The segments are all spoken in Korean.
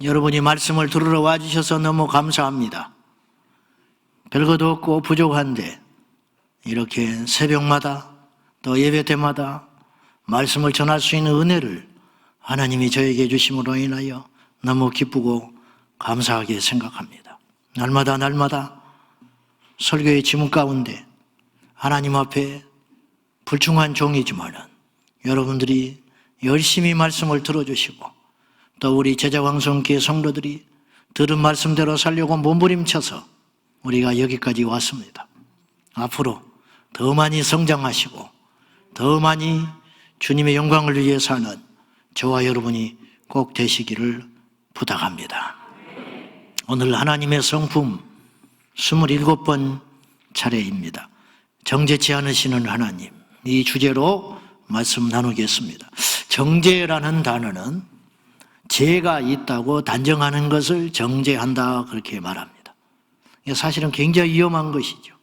여러분이 말씀을 들으러 와주셔서 너무 감사합니다. 별것도 없고 부족한데 이렇게 새벽마다 또 예배 때마다 말씀을 전할 수 있는 은혜를 하나님이 저에게 주심으로 인하여 너무 기쁘고 감사하게 생각합니다. 날마다 설교의 지문 가운데 하나님 앞에 불충한 종이지만은 여러분들이 열심히 말씀을 들어주시고 또 우리 제자광성교회 성도들이 들은 말씀대로 살려고 몸부림쳐서 우리가 여기까지 왔습니다. 앞으로 더 많이 성장하시고 더 많이 주님의 영광을 위해 사는 저와 여러분이 꼭 되시기를 부탁합니다. 오늘 하나님의 성품 27번 차례입니다. 정죄치 않으시는 하나님, 이 주제로 말씀 나누겠습니다. 정죄라는 단어는 죄가 있다고 단정하는 것을 정죄한다 그렇게 말합니다. 이게 사실은 굉장히 위험한 것이죠.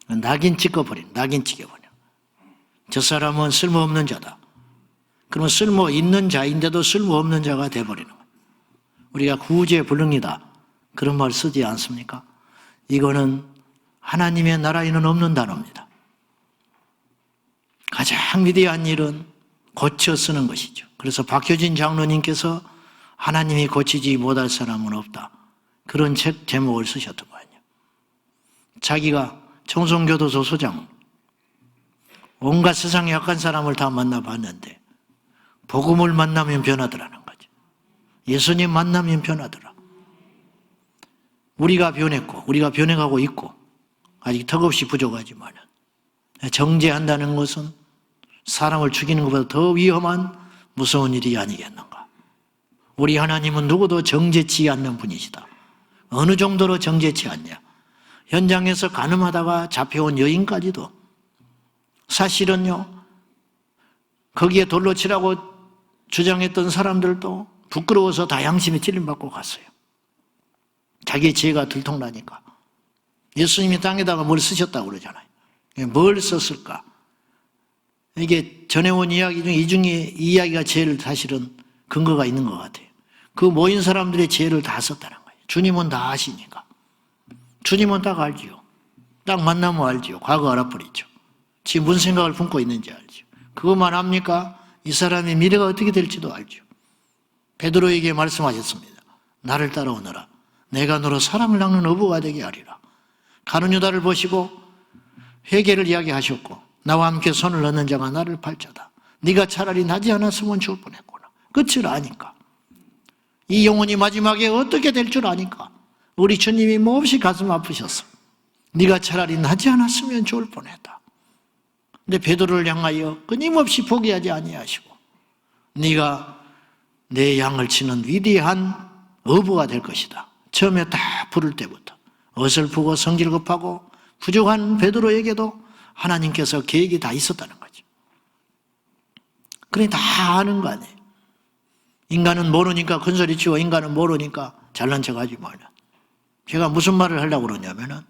낙인 찍어버린, 낙인 찍어버려. 저 사람은 쓸모없는 자다. 그러면 쓸모 있는 자인데도 쓸모없는 자가 돼버리는 거예요. 우리가 구제불능이다 그런 말 쓰지 않습니까? 이거는 하나님의 나라에는 없는 단어입니다. 가장 위대한 일은 고쳐 쓰는 것이죠. 그래서 박효진 장로님께서 하나님이 고치지 못할 사람은 없다 그런 책 제목을 쓰셨던 거 아니에요. 자기가 청송교도소 소장 온갖 세상에 약한 사람을 다 만나봤는데 복음을 만나면 변하더라는 거죠. 예수님 만나면 변하더라. 우리가 변했고 우리가 변해가고 있고 아직 턱없이 부족하지만 정죄한다는 것은 사람을 죽이는 것보다 더 위험한 무서운 일이 아니겠는가. 우리 하나님은 누구도 정죄치 않는 분이시다. 어느 정도로 정죄치 않냐. 현장에서 가늠하다가 잡혀온 여인까지도 사실은요 거기에 돌로 치라고 주장했던 사람들도 부끄러워서 다 양심에 찔림받고 갔어요. 자기의 죄가 들통나니까. 예수님이 땅에다가 뭘 쓰셨다고 그러잖아요. 뭘 썼을까? 이게 전해온 이야기 중에 이 중에 이 이야기가 제일 사실은 근거가 있는 것 같아요. 그 모인 사람들의 죄를 다 썼다는 거예요. 주님은 다 아시니까. 주님은 딱 알지요. 딱 만나면 알지요. 과거 알아버리죠. 지금 무슨 생각을 품고 있는지 알죠. 그것만 압니까? 이 사람의 미래가 어떻게 될지도 알죠. 베드로에게 말씀하셨습니다. 나를 따라오너라. 내가 너로 사람을 낚는 어부가 되게 하리라. 가룟 유다를 보시고 회개를 이야기하셨고 나와 함께 손을 넣는 자가 나를 팔자다. 네가 차라리 나지 않았으면 죽을 뻔했구나. 끝을 아니까. 이 영혼이 마지막에 어떻게 될 줄 아니까. 우리 주님이 몹시 가슴 아프셨어. 네가 차라리 나지 않았으면 죽을 뻔했다. 근데 베드로를 향하여 끊임없이 포기하지 아니하시고 네가 내 양을 치는 위대한 어부가 될 것이다. 처음에 다 부를 때부터 어설프고 성질급하고 부족한 베드로에게도 하나님께서 계획이 다 있었다는 거죠. 그러니 다 아는 거 아니에요. 인간은 모르니까 큰소리치고 인간은 모르니까 잘난 척하지 말라. 제가 무슨 말을 하려고 그러냐면은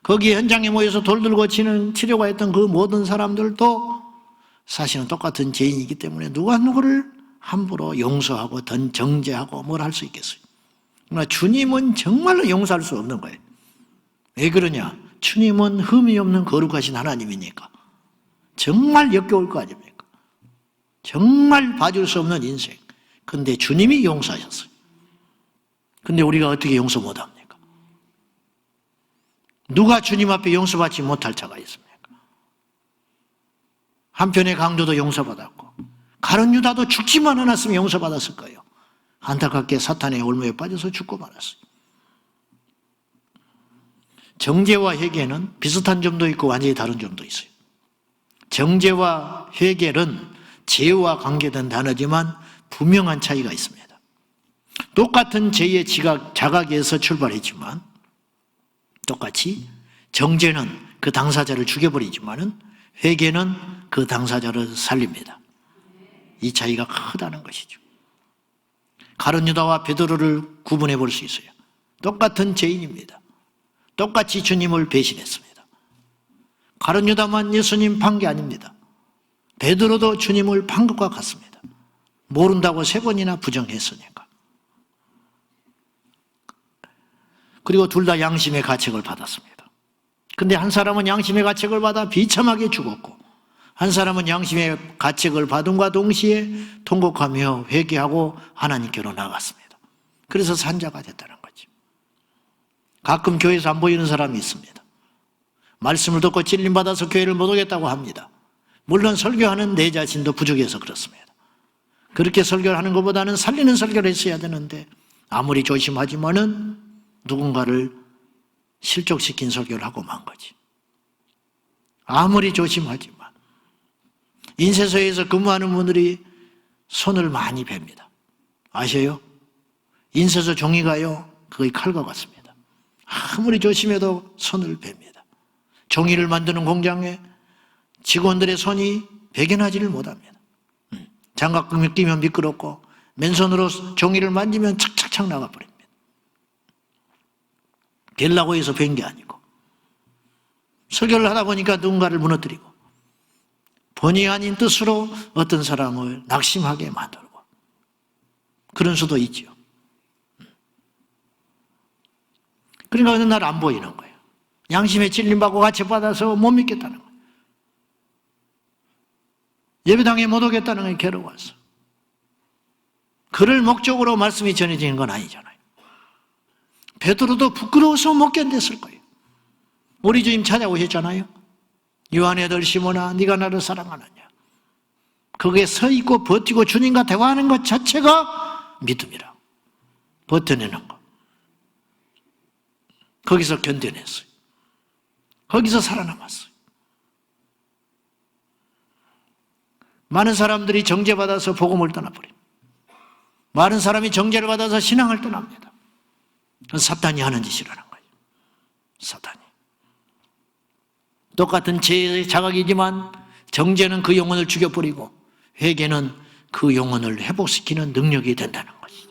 거기 현장에 모여서 돌 들고 치려고 했던 그 모든 사람들도 사실은 똑같은 죄인이기 때문에 누가 누구를 함부로 용서하고 정죄하고 뭘 할 수 있겠어요. 그러나 주님은 정말로 용서할 수 없는 거예요. 왜 그러냐? 주님은 흠이 없는 거룩하신 하나님이니까. 정말 역겨울 거 아닙니까? 정말 봐줄 수 없는 인생. 근데 주님이 용서하셨어요. 근데 우리가 어떻게 용서 못합니까? 누가 주님 앞에 용서받지 못할 자가 있습니까? 한편의 강도도 용서받았고 가룟 유다도 죽지만 않았으면 용서받았을 거예요. 안타깝게 사탄의 올무에 빠져서 죽고 말았어요. 정죄와 회개는 비슷한 점도 있고 완전히 다른 점도 있어요. 정죄와 회개는 죄와 관계된 단어지만 분명한 차이가 있습니다. 똑같은 죄의 자각에서 출발했지만 똑같이 정죄는 그 당사자를 죽여버리지만은 회개는 그 당사자를 살립니다. 이 차이가 크다는 것이죠. 가룟 유다와 베드로를 구분해 볼 수 있어요. 똑같은 죄인입니다. 똑같이 주님을 배신했습니다. 가룟 유다만 예수님 판 게 아닙니다. 베드로도 주님을 판 것과 같습니다. 모른다고 3번이나 부정했으니까. 그리고 둘 다 양심의 가책을 받았습니다. 근데 한 사람은 양심의 가책을 받아 비참하게 죽었고, 한 사람은 양심의 가책을 받음과 동시에 통곡하며 회개하고 하나님께로 나갔습니다. 그래서 산자가 됐다는 거죠. 가끔 교회에서 안 보이는 사람이 있습니다. 말씀을 듣고 찔림받아서 교회를 못 오겠다고 합니다. 물론 설교하는 내 자신도 부족해서 그렇습니다. 그렇게 설교를 하는 것보다는 살리는 설교를 했어야 되는데, 아무리 조심하지만은 누군가를 실족시킨 설교를 하고 만 거지. 아무리 조심하지만. 인쇄소에서 근무하는 분들이 손을 많이 팹니다. 아셔요? 인쇄소 종이가요, 거의 칼과 같습니다. 아무리 조심해도 손을 팹니다. 종이를 만드는 공장에 직원들의 손이 배견하지를 못합니다. 장갑 끼면 미끄럽고 맨손으로 종이를 만지면 착착착 나가버립니다. 벨라고 해서 뵌 게 아니고, 설교를 하다 보니까 누군가를 무너뜨리고 본의 아닌 뜻으로 어떤 사람을 낙심하게 만들고, 그런 수도 있죠. 그러니까 어느 날 안 보이는 거예요. 양심에 찔림받고 가책받아서 못 믿겠다는 거예요. 예배당에 못 오겠다는 게 괴로워서. 그럴 목적으로 말씀이 전해지는 건 아니잖아요. 베드로도 부끄러워서 못 견뎠을 거예요. 우리 주님 찾아오셨잖아요. 요한의 아들 시몬아, 네가 나를 사랑하느냐. 거기에 서 있고 버티고 주님과 대화하는 것 자체가 믿음이라. 버텨내는 거. 거기서 견뎌냈어요. 거기서 살아남았어요. 많은 사람들이 정죄받아서 복음을 떠나버립니다. 많은 사람이 정죄를 받아서 신앙을 떠납니다. 그건 사탄이 하는 짓이라는 거예요. 사탄이. 똑같은 죄의 자각이지만 정죄는 그 영혼을 죽여버리고 회개는 그 영혼을 회복시키는 능력이 된다는 것이죠.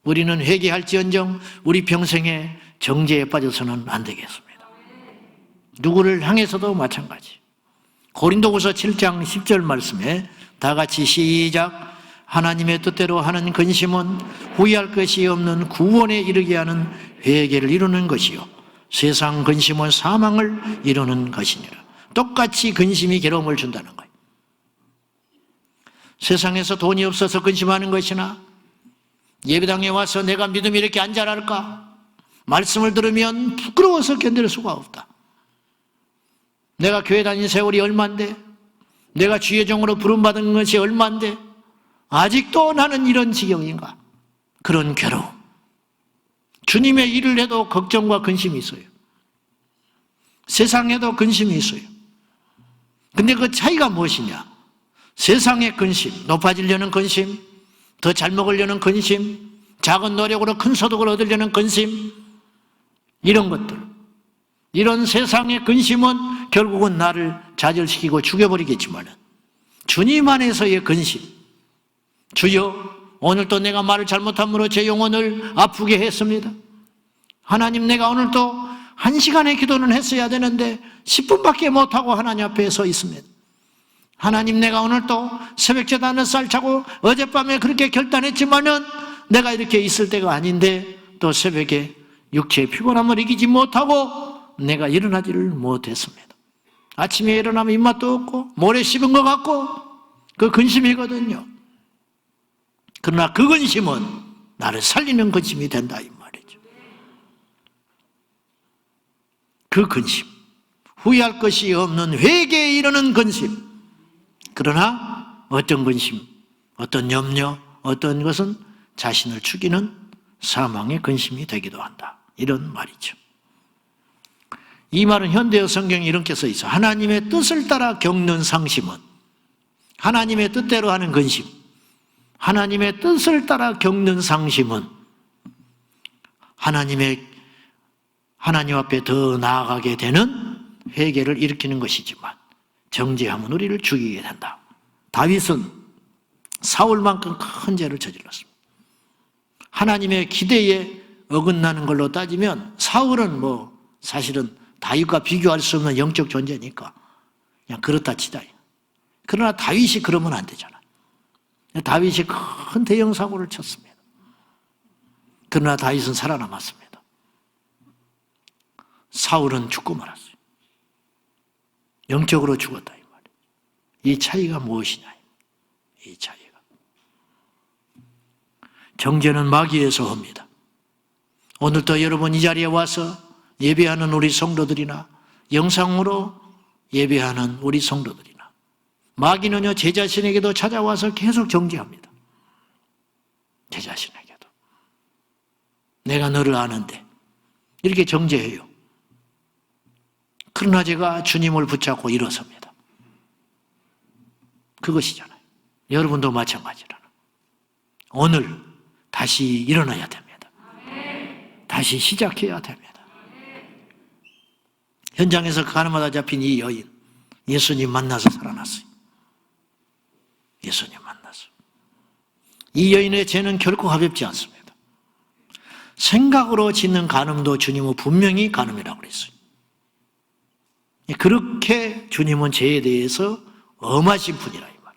우리는 회개할지언정 우리 평생에 정죄에 빠져서는 안 되겠습니다. 누구를 향해서도 마찬가지. 고린도후서 7장 10절 말씀에 다 같이 시작. 하나님의 뜻대로 하는 근심은 후회할 것이 없는 구원에 이르게 하는 회개를 이루는 것이요, 세상 근심은 사망을 이루는 것이니라. 똑같이 근심이 괴로움을 준다는 거예요. 세상에서 돈이 없어서 근심하는 것이나, 예배당에 와서 내가 믿음이 이렇게 안 자랄까, 말씀을 들으면 부끄러워서 견딜 수가 없다. 내가 교회 다닌 세월이 얼만데, 내가 주의 종으로 부름받은 것이 얼만데 아직도 나는 이런 지경인가. 그런 괴로움. 주님의 일을 해도 걱정과 근심이 있어요. 세상에도 근심이 있어요. 근데 그 차이가 무엇이냐? 세상의 근심, 높아지려는 근심, 더 잘 먹으려는 근심, 작은 노력으로 큰 소득을 얻으려는 근심, 이런 것들, 이런 세상의 근심은 결국은 나를 좌절시키고 죽여버리겠지만, 주님 안에서의 근심, 주여 오늘도 내가 말을 잘못함으로 제 영혼을 아프게 했습니다. 하나님, 내가 오늘도 1시간의 기도는 했어야 되는데 10분밖에 못하고 하나님 앞에 서 있습니다. 하나님, 내가 오늘도 새벽제단을 쌀차고 어젯밤에 그렇게 결단했지만은 내가 이렇게 있을 때가 아닌데 또 새벽에 육체의 피곤함을 이기지 못하고 내가 일어나지를 못했습니다. 아침에 일어나면 입맛도 없고 모래 씹은 것 같고 그 근심이거든요. 그러나 그 근심은 나를 살리는 근심이 된다 이 말이죠. 그 근심, 후회할 것이 없는 회개에 이르는 근심. 그러나 어떤 근심, 어떤 염려, 어떤 것은 자신을 죽이는 사망의 근심이 되기도 한다. 이런 말이죠. 이 말은 현대어 성경에 이렇게 써 있어. 하나님의 뜻을 따라 겪는 상심은, 하나님의 뜻대로 하는 근심, 하나님의 뜻을 따라 겪는 상심은 하나님 앞에 더 나아가게 되는 회개를 일으키는 것이지만 정죄함은 우리를 죽이게 된다. 다윗은 사울만큼 큰 죄를 저질렀습니다. 하나님의 기대에 어긋나는 걸로 따지면 사울은 사실은 다윗과 비교할 수 없는 영적 존재니까 그냥 그렇다 치자. 그러나 다윗이 그러면 안 되잖아. 다윗이 큰 대형 사고를 쳤습니다. 그러나 다윗은 살아남았습니다. 사울은 죽고 말았어요. 영적으로 죽었다 이 말이에요. 이 차이가 무엇이냐? 이 차이가. 정죄는 마귀에서 옵니다. 오늘도 여러분 이 자리에 와서 예배하는 우리 성도들이나 영상으로 예배하는 우리 성도들이나 마귀는요 제 자신에게도 찾아와서 계속 정죄합니다. 제 자신에게도. 내가 너를 아는데 이렇게 정죄해요. 그러나 제가 주님을 붙잡고 일어섭니다. 그것이잖아요. 여러분도 마찬가지라나. 오늘 다시 일어나야 됩니다. 다시 시작해야 됩니다. 현장에서 가늠하다 잡힌 이 여인, 예수님 만나서 살아났어요. 예수님 만나서. 이 여인의 죄는 결코 가볍지 않습니다. 생각으로 짓는 간음도 주님은 분명히 간음이라고 그랬어요. 그렇게 주님은 죄에 대해서 엄하신 분이라 이 말.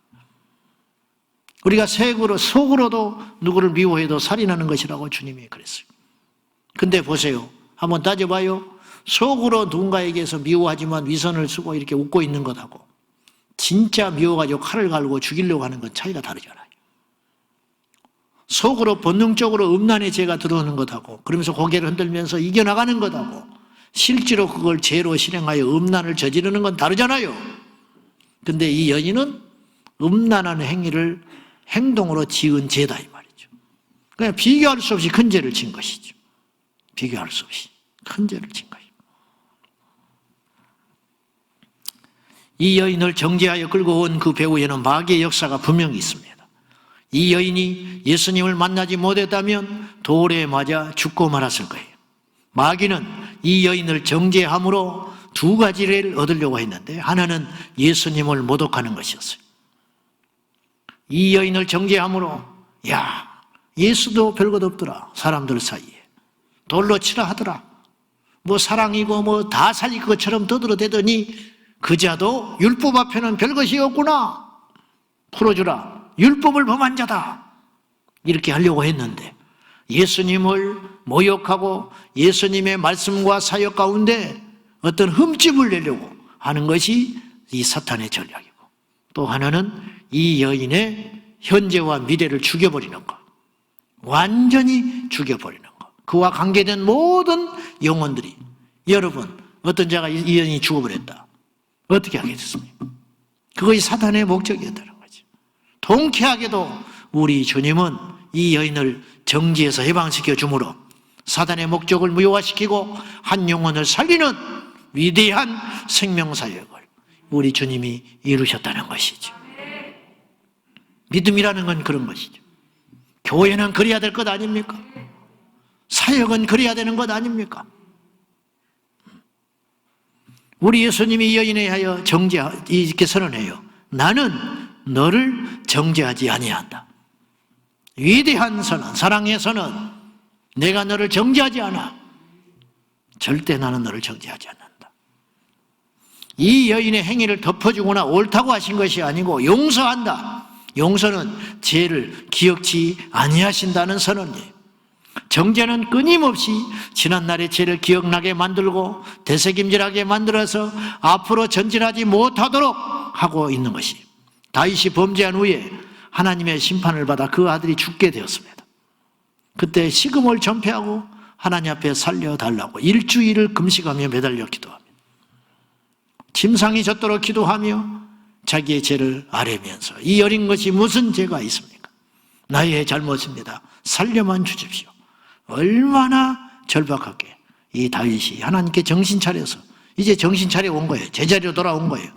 우리가 속으로도 누구를 미워해도 살인하는 것이라고 주님이 그랬어요. 근데 보세요. 한번 따져봐요. 속으로 누군가에게서 미워하지만 위선을 쓰고 이렇게 웃고 있는 것하고 진짜 미워가지고 칼을 갈고 죽이려고 하는 건 차이가 다르잖아요. 속으로 본능적으로 음란의 죄가 들어오는 것하고 그러면서 고개를 흔들면서 이겨나가는 것하고 실제로 그걸 죄로 실행하여 음란을 저지르는 건 다르잖아요. 근데 이 여인은 음란한 행위를 행동으로 지은 죄다 이 말이죠. 그냥 비교할 수 없이 큰 죄를 진 것이죠. 비교할 수 없이 큰 죄를 진 것이죠. 이 여인을 정죄하여 끌고 온 그 배후에는 마귀의 역사가 분명히 있습니다. 이 여인이 예수님을 만나지 못했다면 돌에 맞아 죽고 말았을 거예요. 마귀는 이 여인을 정죄함으로 두 가지를 얻으려고 했는데 하나는 예수님을 모독하는 것이었어요. 이 여인을 정죄함으로 야 예수도 별것 없더라. 사람들 사이에 돌로 치라 하더라. 뭐 사랑이고 뭐 다 살릴 것처럼 떠들어대더니 그자도 율법 앞에는 별것이 없구나. 풀어주라. 율법을 범한 자다. 이렇게 하려고 했는데 예수님을 모욕하고 예수님의 말씀과 사역 가운데 어떤 흠집을 내려고 하는 것이 이 사탄의 전략이고 또 하나는 이 여인의 현재와 미래를 죽여버리는 것. 완전히 죽여버리는 것. 그와 관계된 모든 영혼들이 여러분 어떤 자가 이 여인이 죽어버렸다. 어떻게 하겠습니까? 그것이 사탄의 목적이었다는 거죠. 통쾌하게도 우리 주님은 이 여인을 정죄에서 해방시켜 주므로 사단의 목적을 무효화시키고 한 영혼을 살리는 위대한 생명사역을 우리 주님이 이루셨다는 것이죠. 믿음이라는 건 그런 것이죠. 교회는 그래야 될 것 아닙니까? 사역은 그래야 되는 것 아닙니까? 우리 예수님이 이 여인에 하여 이렇게 선언해요. 나는 너를 정죄하지 아니한다. 위대한 선언, 사랑의 선언. 내가 너를 정죄하지 않아. 절대 나는 너를 정죄하지 않는다. 이 여인의 행위를 덮어주거나 옳다고 하신 것이 아니고 용서한다. 용서는 죄를 기억지 아니하신다는 선언이에요. 정죄는 끊임없이 지난날의 죄를 기억나게 만들고 되새김질하게 만들어서 앞으로 전진하지 못하도록 하고 있는 것이에요. 다윗이 범죄한 후에 하나님의 심판을 받아 그 아들이 죽게 되었습니다. 그때 식음을 전폐하고 하나님 앞에 살려달라고 일주일을 금식하며 매달려 기도합니다. 침상이 젖도록 기도하며 자기의 죄를 아뢰면서 이 어린 것이 무슨 죄가 있습니까? 나의 잘못입니다. 살려만 주십시오. 얼마나 절박하게 이 다윗이 하나님께 정신 차려서 이제 정신 차려 온 거예요. 제자리로 돌아온 거예요.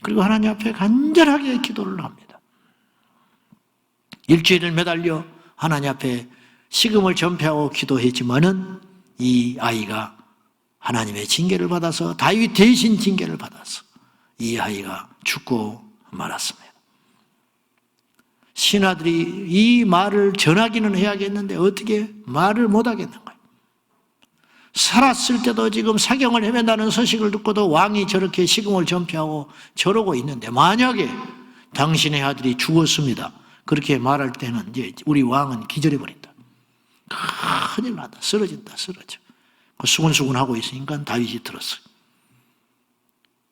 그리고 하나님 앞에 간절하게 기도를 합니다. 일주일을 매달려 하나님 앞에 식음을 전폐하고 기도했지만은 이 아이가 하나님의 징계를 받아서 다윗 대신 징계를 받아서 이 아이가 죽고 말았습니다. 신하들이 이 말을 전하기는 해야겠는데 어떻게 말을 못 하겠는 거예요. 살았을 때도 지금 사경을 헤맨다는 소식을 듣고도 왕이 저렇게 식음을 전폐하고 저러고 있는데 만약에 당신의 아들이 죽었습니다. 그렇게 말할 때는 이제 우리 왕은 기절해 버린다. 큰일 난다. 쓰러진다. 쓰러져. 수근수근하고 있으니까 다윗이 들었어요.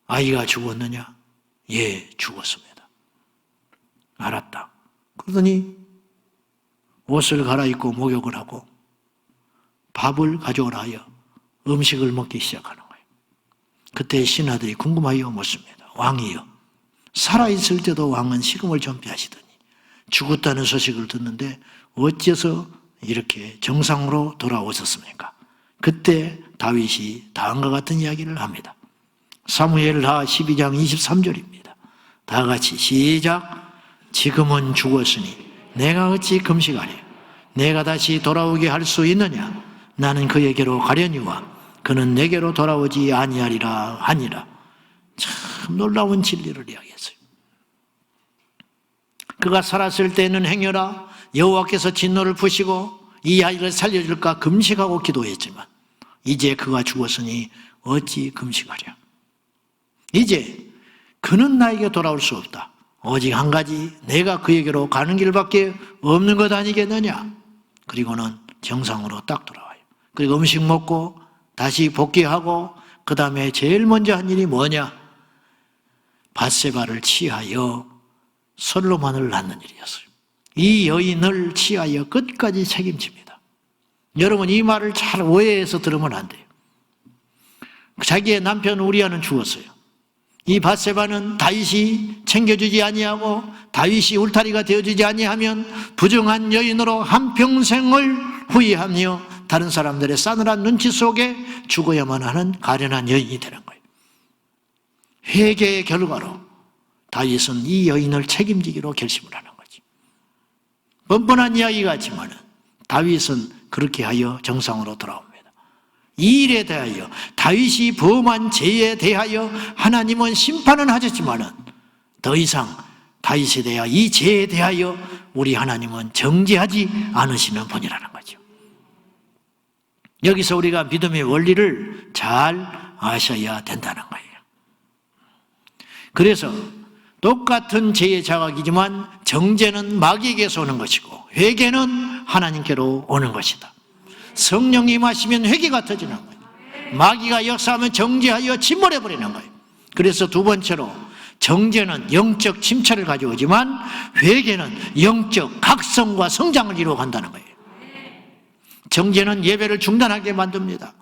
아이가 죽었느냐? 예, 죽었습니다. 알았다. 그러더니 옷을 갈아입고 목욕을 하고 밥을 가져오라 하여 음식을 먹기 시작하는 거예요. 그때 신하들이 궁금하여 묻습니다. 왕이여, 살아있을 때도 왕은 식음을 전폐하시더니 죽었다는 소식을 듣는데 어째서 이렇게 정상으로 돌아오셨습니까? 그때 다윗이 다음과 같은 이야기를 합니다. 사무엘하 12장 23절입니다. 다 같이 시작. 지금은 죽었으니 내가 어찌 금식하랴? 내가 다시 돌아오게 할 수 있느냐? 나는 그에게로 가려니와 그는 내게로 돌아오지 아니하리라 하니라. 참 놀라운 진리를 이야기했어요. 그가 살았을 때는 행여라 여호와께서 진노를 푸시고 이 아이를 살려줄까 금식하고 기도했지만 이제 그가 죽었으니 어찌 금식하랴? 이제 그는 나에게 돌아올 수 없다. 오직 한 가지, 내가 그에게로 가는 길밖에 없는 것 아니겠느냐? 그리고는 정상으로 딱 돌아와요. 그리고 음식 먹고 다시 복귀하고 그 다음에 제일 먼저 한 일이 뭐냐? 밧세바를 취하여 솔로몬을 낳는 일이었어요. 이 여인을 취하여 끝까지 책임집니다. 여러분, 이 말을 잘 오해해서 들으면 안 돼요. 자기의 남편 우리아는 죽었어요. 이 밧세바는 다윗이 챙겨주지 아니하고 다윗이 울타리가 되어주지 아니하면 부정한 여인으로 한평생을 후회하며 다른 사람들의 싸늘한 눈치 속에 죽어야만 하는 가련한 여인이 되는 거예요. 회개의 결과로 다윗은 이 여인을 책임지기로 결심을 하는 거지. 뻔뻔한 이야기 같지만 다윗은 그렇게 하여 정상으로 돌아옵니다. 이 일에 대하여 다윗이 범한 죄에 대하여 하나님은 심판은 하셨지만 더 이상 다윗에 대하여 이 죄에 대하여 우리 하나님은 정죄하지 않으시는 분이라는 거죠. 여기서 우리가 믿음의 원리를 잘 아셔야 된다는 거예요. 그래서 똑같은 죄의 자각이지만 정죄는 마귀에게서 오는 것이고 회개는 하나님께로 오는 것이다. 성령이 임하시면 회개가 터지는 거예요. 마귀가 역사하면 정죄하여 침몰해버리는 거예요. 그래서 두 번째로 정죄는 영적 침체를 가져오지만 회개는 영적 각성과 성장을 이루어간다는 거예요. 정죄는 예배를 중단하게 만듭니다.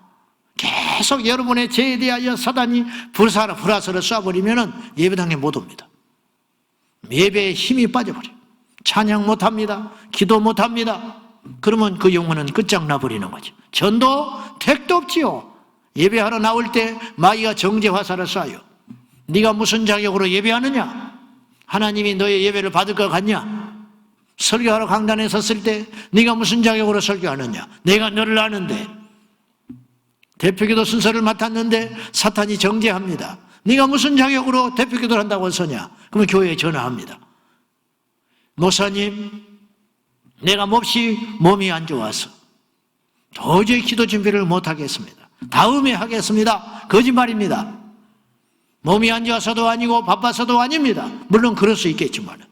계속 여러분의 죄에 대하여 사단이 불화살을 쏴버리면 예배당에 못 옵니다. 예배에 힘이 빠져버려요. 찬양 못합니다. 기도 못합니다. 그러면 그 영혼은 끝장나버리는 거죠. 전도 택도 없지요. 예배하러 나올 때 마귀가 정죄 화살을 쏴요. 네가 무슨 자격으로 예배하느냐? 하나님이 너의 예배를 받을 것 같냐? 설교하러 강단에 섰을 때 네가 무슨 자격으로 설교하느냐? 내가 너를 아는데 대표기도 순서를 맡았는데 사탄이 정죄합니다. 네가 무슨 자격으로 대표기도를 한다고 서냐? 그러면 교회에 전화합니다. 목사님, 내가 몹시 몸이 안 좋아서 도저히 기도 준비를 못하겠습니다. 다음에 하겠습니다. 거짓말입니다. 몸이 안 좋아서도 아니고 바빠서도 아닙니다. 물론 그럴 수 있겠지만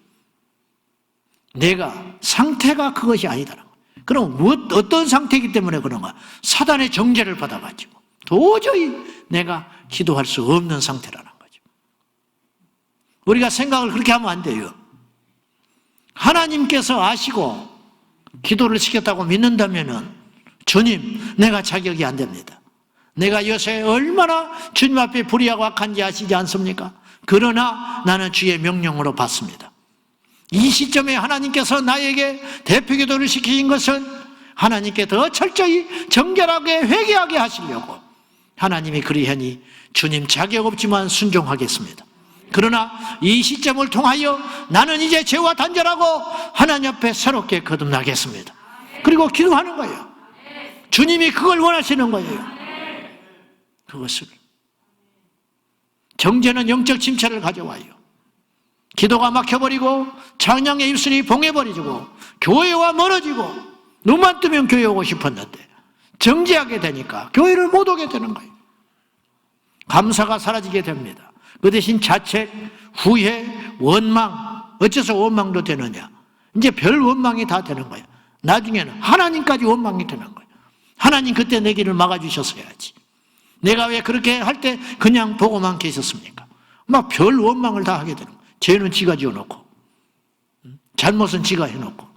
내가 상태가 그것이 아니다라는 거예요. 그럼 어떤 상태이기 때문에 그런가? 사단의 정죄를 받아가지고 도저히 내가 기도할 수 없는 상태라는 거죠. 우리가 생각을 그렇게 하면 안 돼요. 하나님께서 아시고 기도를 시켰다고 믿는다면 주님, 내가 자격이 안 됩니다. 내가 요새 얼마나 주님 앞에 불의하고 악한지 아시지 않습니까? 그러나 나는 주의 명령으로 받습니다. 이 시점에 하나님께서 나에게 대표기도를 시키신 것은 하나님께 더 철저히 정결하게 회개하게 하시려고 하나님이 그리하니 주님 자격 없지만 순종하겠습니다. 그러나 이 시점을 통하여 나는 이제 죄와 단절하고 하나님 앞에 새롭게 거듭나겠습니다. 그리고 기도하는 거예요. 주님이 그걸 원하시는 거예요. 그것을. 정죄는 영적 침체를 가져와요. 기도가 막혀버리고 찬양의 입술이 봉해버리고 교회와 멀어지고 눈만 뜨면 교회 오고 싶었는데 정죄하게 되니까 교회를 못 오게 되는 거예요. 감사가 사라지게 됩니다. 그 대신 자책, 후회, 원망, 어째서 원망도 되느냐? 이제 별 원망이 다 되는 거예요. 나중에는 하나님까지 원망이 되는 거예요. 하나님 그때 내 길을 막아주셨어야지. 내가 왜 그렇게 할 때 그냥 보고만 계셨습니까? 막 별 원망을 다 하게 되는 거예요. 죄는 지가 지어놓고, 잘못은 지가 해놓고,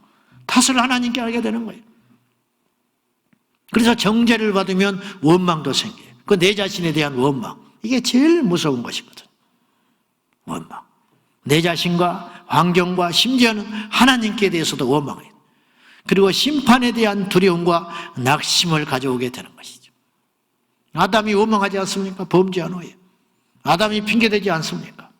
탓을 하나님께 하게 되는 거예요. 그래서 정죄를 받으면 원망도 생겨요. 그 내 자신에 대한 원망. 이게 제일 무서운 것이거든. 원망. 내 자신과 환경과 심지어는 하나님께 대해서도 원망해요. 그리고 심판에 대한 두려움과 낙심을 가져오게 되는 것이죠. 아담이 원망하지 않습니까? 범죄한 후에. 아담이 핑계대지 않습니까?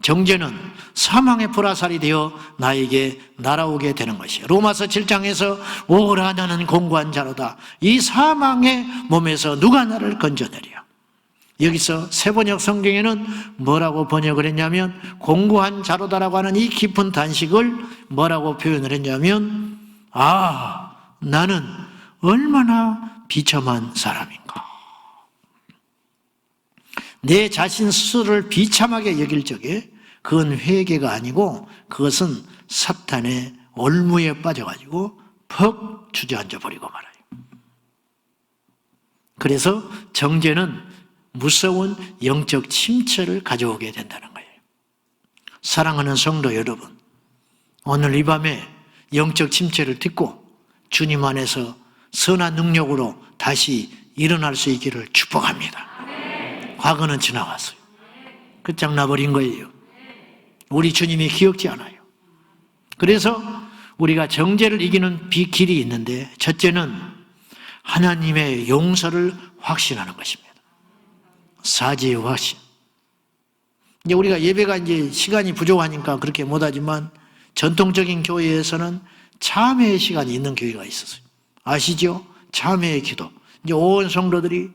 정죄는 사망의 보라살이 되어 나에게 날아오게 되는 것이에요. 로마서 7장에서 오라 나는 공고한 자로다. 이 사망의 몸에서 누가 나를 건져내랴. 여기서 세번역 성경에는 뭐라고 번역을 했냐면 공고한 자로다라고 하는 이 깊은 단식을 뭐라고 표현을 했냐면 나는 얼마나 비참한 사람인가. 내 자신 스스로를 비참하게 여길 적에 그건 회개가 아니고 그것은 사탄의 올무에 빠져가지고 퍽 주저앉아 버리고 말아요. 그래서 정죄는 무서운 영적 침체를 가져오게 된다는 거예요. 사랑하는 성도 여러분, 오늘 이 밤에 영적 침체를 딛고 주님 안에서 선한 능력으로 다시 일어날 수 있기를 축복합니다. 과거는 지나갔어요. 끝장나버린 거예요. 우리 주님이 기억지 않아요. 그래서 우리가 정죄를 이기는 길이 있는데 첫째는 하나님의 용서를 확신하는 것입니다. 사죄의 확신. 이제 우리가 예배가 이제 시간이 부족하니까 그렇게 못하지만 전통적인 교회에서는 참회의 시간이 있는 교회가 있었어요. 아시죠? 참회의 기도. 이제 온 성도들이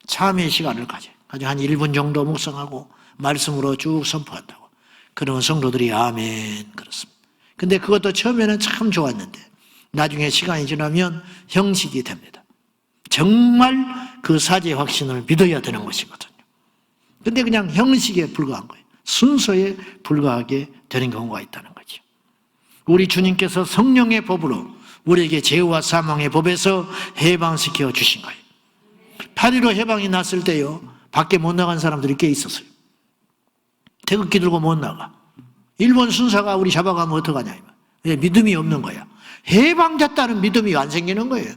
참회의 시간을 가져요. 한 1분 정도 묵상하고 말씀으로 쭉 선포한다고. 그러면 성도들이 아멘 그렇습니다. 근데 그것도 처음에는 참 좋았는데 나중에 시간이 지나면 형식이 됩니다. 정말 그 사죄 확신을 믿어야 되는 것이거든요. 근데 그냥 형식에 불과한 거예요. 순서에 불과하게 되는 경우가 있다는 거죠. 우리 주님께서 성령의 법으로 우리에게 죄와 사망의 법에서 해방시켜 주신 거예요. 8.15 해방이 났을 때요, 밖에 못 나간 사람들이 꽤 있었어요. 태극기 들고 못 나가. 일본 순사가 우리 잡아가면 어떡하냐. 왜? 믿음이 없는 거야. 해방됐다는 믿음이 안 생기는 거예요.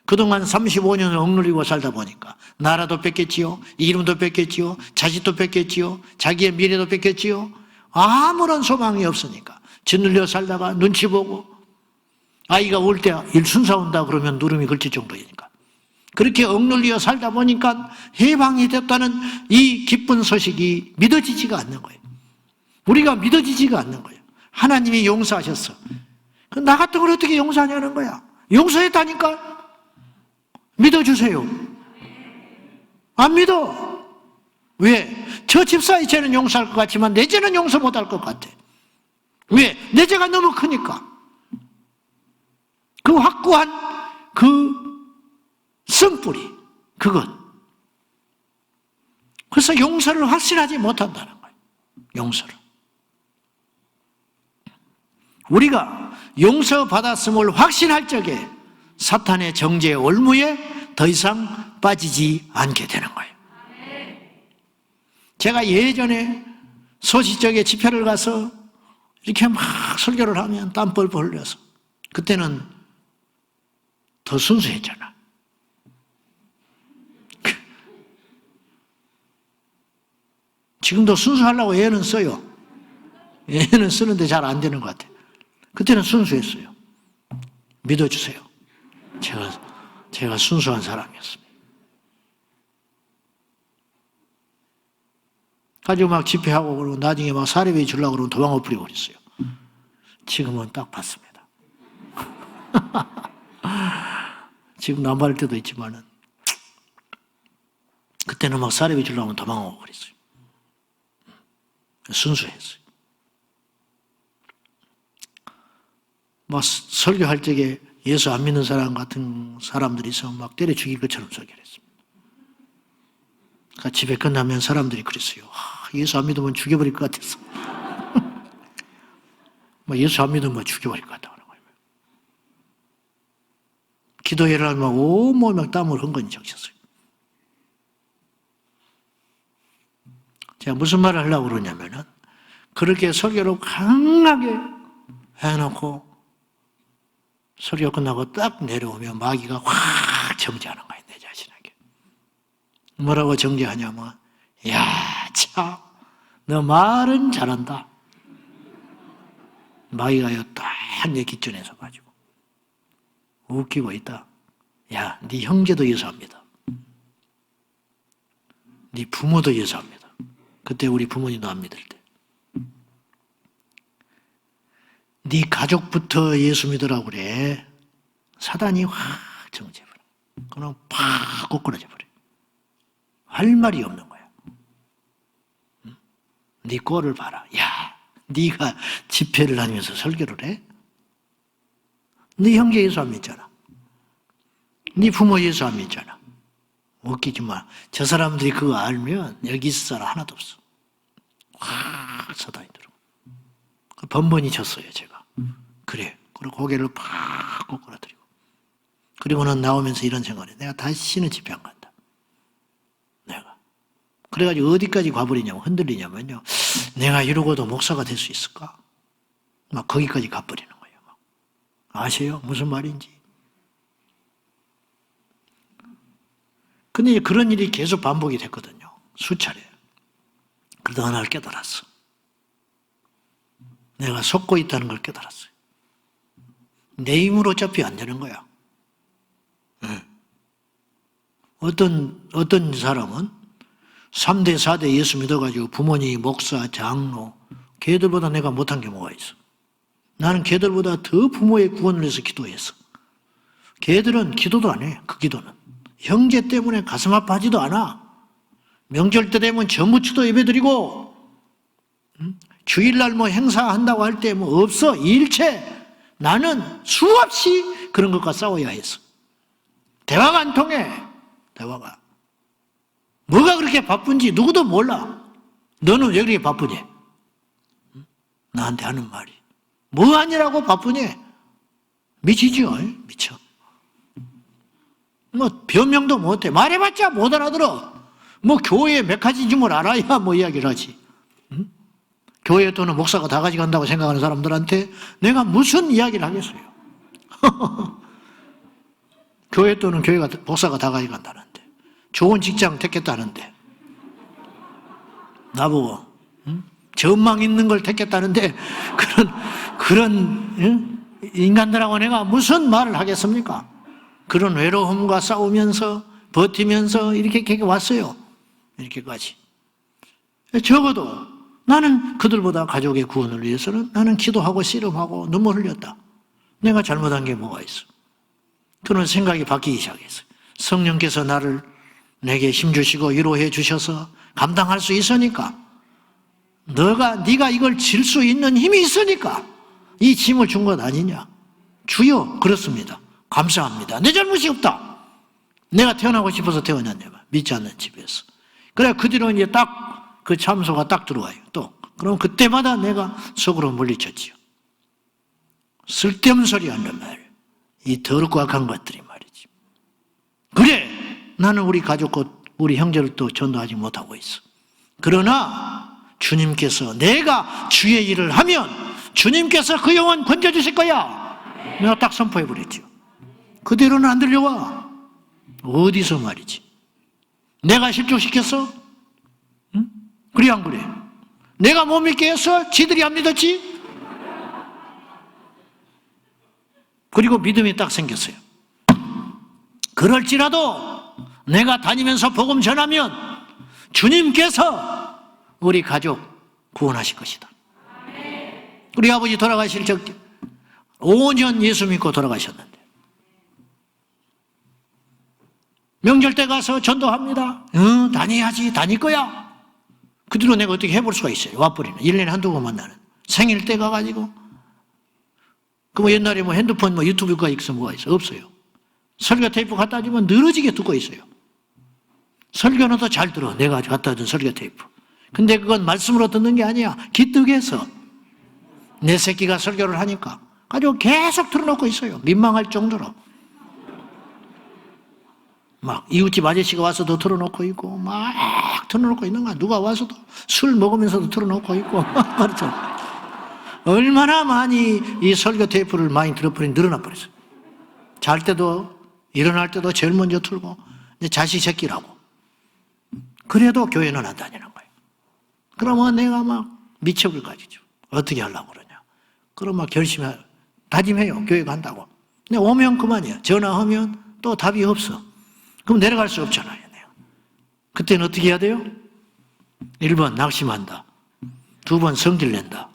그동안 35년을 억누르고 살다 보니까 나라도 뺏겼지요, 이름도 뺏겼지요, 자식도 뺏겼지요, 자기의 미래도 뺏겼지요. 아무런 소망이 없으니까 짓눌려 살다가 눈치 보고 아이가 올 때 일순사 온다 그러면 누름이 걸칠 정도이니까 그렇게 억눌려 살다 보니까 해방이 됐다는 이 기쁜 소식이 믿어지지가 않는 거예요. 우리가 믿어지지가 않는 거예요. 하나님이 용서하셨어. 나 같은 걸 어떻게 용서하냐는 거야. 용서했다니까. 믿어주세요. 안 믿어. 왜? 저 집사의 죄는 용서할 것 같지만 내 죄는 용서 못할 것 같아. 왜? 내 죄가 너무 크니까. 그 확고한 그 쓴뿌리, 그것. 그래서 용서를 확신하지 못한다는 거예요. 용서를. 우리가 용서받았음을 확신할 적에 사탄의 정죄의 올무에 더 이상 빠지지 않게 되는 거예요. 제가 예전에 소시적에 집회를 가서 이렇게 막 설교를 하면 땀 뻘뻘 흘려서 그때는 더 순수했잖아. 지금도 순수하려고 애는 써요. 애는 쓰는데 잘 안 되는 것 같아요. 그때는 순수했어요. 믿어주세요. 제가 순수한 사람이었습니다. 가지고 막 집회하고 그러고 나중에 막 사례비 주려고 그러면 도망을 뿌리고 그랬어요. 지금은 딱 봤습니다. 지금 남발할 때도 있지만은 그때는 막 사례비 주려고 하면 도망오고 그랬어요. 순수했어요. 막 설교할 적에 예수 안 믿는 사람 같은 사람들이 있으면 막 때려 죽일 것처럼 설교를 했습니다. 그러니까 집에 끝나면 사람들이 그랬어요. 예수 안 믿으면 죽여버릴 것 같아서. 막 예수 안 믿으면 죽여버릴 것 같다고 하는 거예요. 기도회를 하면 온몸에 막 땀을 흥건히 적셨어요. 제가 무슨 말을 하려고 그러냐면은, 그렇게 설교를 강하게 해놓고 설교 끝나고 딱 내려오면 마귀가 확 정지하는 거예요, 내 자신에게. 뭐라고 정지하냐면, 야, 참, 너 말은 잘한다. 마귀가요, 딱 내 기준에 서가지고 웃기고 있다. 야, 네 형제도 예수합니다. 네 부모도 예수합니다. 그때 우리 부모님도 안 믿을 때. 네 가족부터 예수 믿으라고 그래. 사단이 확 정지해버려. 그럼 팍 꼬꾸라져 버려. 할 말이 없는 거야. 네 꼴을 봐라. 야, 네가 집회를 다니면서 설교를 해? 네 형제 예수 안 믿잖아. 네 부모 예수 안 믿잖아. 웃기지 마. 저 사람들이 그거 알면 여기 있을 사람 하나도 없어. 확 사단이 들어. 번번이 쳤어요, 제가. 그래. 그리고 고개를 팍 꼬꾸라뜨리고. 그리고는 나오면서 이런 생각을 해. 내가 다시는 집회 안 간다. 내가. 그래가지고 어디까지 가버리냐면, 흔들리냐면요. 내가 이러고도 목사가 될 수 있을까? 막 거기까지 가버리는 거예요. 막. 아세요? 무슨 말인지. 근데 그런 일이 계속 반복이 됐거든요. 수차례. 그러다 하나를 깨달았어. 내가 속고 있다는 걸 깨달았어요. 내 힘으로 어차피 안 되는 거야. 어떤 사람은 3대, 4대 예수 믿어가지고 부모님, 목사, 장로, 걔들보다 내가 못한 게 뭐가 있어. 나는 걔들보다 더 부모의 구원을 위해서 기도했어. 걔들은 기도도 안 해, 그 기도는. 형제 때문에 가슴 아파하지도 않아. 명절 때 되면 전부치도 예배드리고, 주일날 뭐 행사한다고 할 때 뭐 없어. 일체. 나는 수없이 그런 것과 싸워야 했어. 대화가 안 통해. 대화가. 뭐가 그렇게 바쁜지 누구도 몰라. 너는 왜 그렇게 바쁘니? 나한테 하는 말이. 뭐 하느라고 바쁘니? 미치죠? 미쳐. 뭐 변명도 못해. 말해봤자 못 알아들어. 뭐 교회 몇 가지인지 뭘 알아야 뭐 이야기를 하지. 교회 또는 목사가 다 가져간다고 생각하는 사람들한테 내가 무슨 이야기를 하겠어요. 교회 또는 목사가 다 가져간다는데, 좋은 직장 택했다는데, 나보고 전망 있는 걸 택했다는데, 그런 인간들하고 내가 무슨 말을 하겠습니까? 그런 외로움과 싸우면서 버티면서 이렇게 왔어요. 이렇게까지. 적어도 나는 그들보다 가족의 구원을 위해서는 나는 기도하고 씨름하고 눈물 흘렸다. 내가 잘못한 게 뭐가 있어? 그런 생각이 바뀌기 시작했어요. 성령께서 내게 힘주시고 위로해 주셔서 감당할 수 있으니까, 네가 이걸 질 수 있는 힘이 있으니까 이 짐을 준 것 아니냐? 주여, 그렇습니다. 감사합니다. 내 잘못이 없다. 내가 태어나고 싶어서 태어났냐? 믿지 않는 집에서. 그래, 그 뒤로 이제 딱 그 참소가 딱 들어와요. 또. 그럼 그때마다 내가 속으로 물리쳤지요. 쓸데없는 소리 하는 말. 이 더럽고 악한 것들이 말이지. 그래, 나는 우리 가족과 우리 형제를 또 전도하지 못하고 있어. 그러나 주님께서 내가 주의 일을 하면 주님께서 그 영혼 건져주실 거야. 내가 딱 선포해버렸죠. 그대로는 안 들려와. 어디서 말이지. 내가 실족시켰어? 응? 그래 안 그래? 내가 못 믿게 했어? 지들이 안 믿었지? 그리고 믿음이 딱 생겼어요. 그럴지라도 내가 다니면서 복음 전하면 주님께서 우리 가족 구원하실 것이다. 우리 아버지 돌아가실 적 5년 예수 믿고 돌아가셨는데, 명절 때 가서 전도합니다. 다녀야지, 다닐 거야. 그 뒤로 내가 어떻게 해볼 수가 있어요. 와버리는. 1년에 한두 번 만나는. 생일 때 가가지고. 그 뭐 옛날에 뭐 핸드폰 뭐 유튜브가 있어 뭐가 있어? 없어요. 설교 테이프 갖다 주면 늘어지게 듣고 있어요. 설교는 더 잘 들어. 내가 갖다 준 설교 테이프. 근데 그건 말씀으로 듣는 게 아니야. 기특해서. 내 새끼가 설교를 하니까. 가지고 계속 틀어놓고 있어요. 민망할 정도로. 막 이웃집 아저씨가 와서도 틀어놓고 있고 막 틀어놓고 있는 거야. 누가 와서도 술 먹으면서도 틀어놓고 있고 그렇죠. 얼마나 많이 이 설교 테이프를 많이 들어버리니 늘어나 버렸어요. 잘 때도 일어날 때도 제일 먼저 틀고 이제 자식 새끼라고. 그래도 교회는 안 다니는 거예요. 그러면 내가 막 미척을 가지죠. 어떻게 하려고 그러냐. 그럼 막 다짐해요. 교회 간다고. 근데 오면 그만이야. 전화하면 또 답이 없어. 그럼 내려갈 수 없잖아요. 그때는 어떻게 해야 돼요? 1번 낙심한다. 2번 성질 낸다.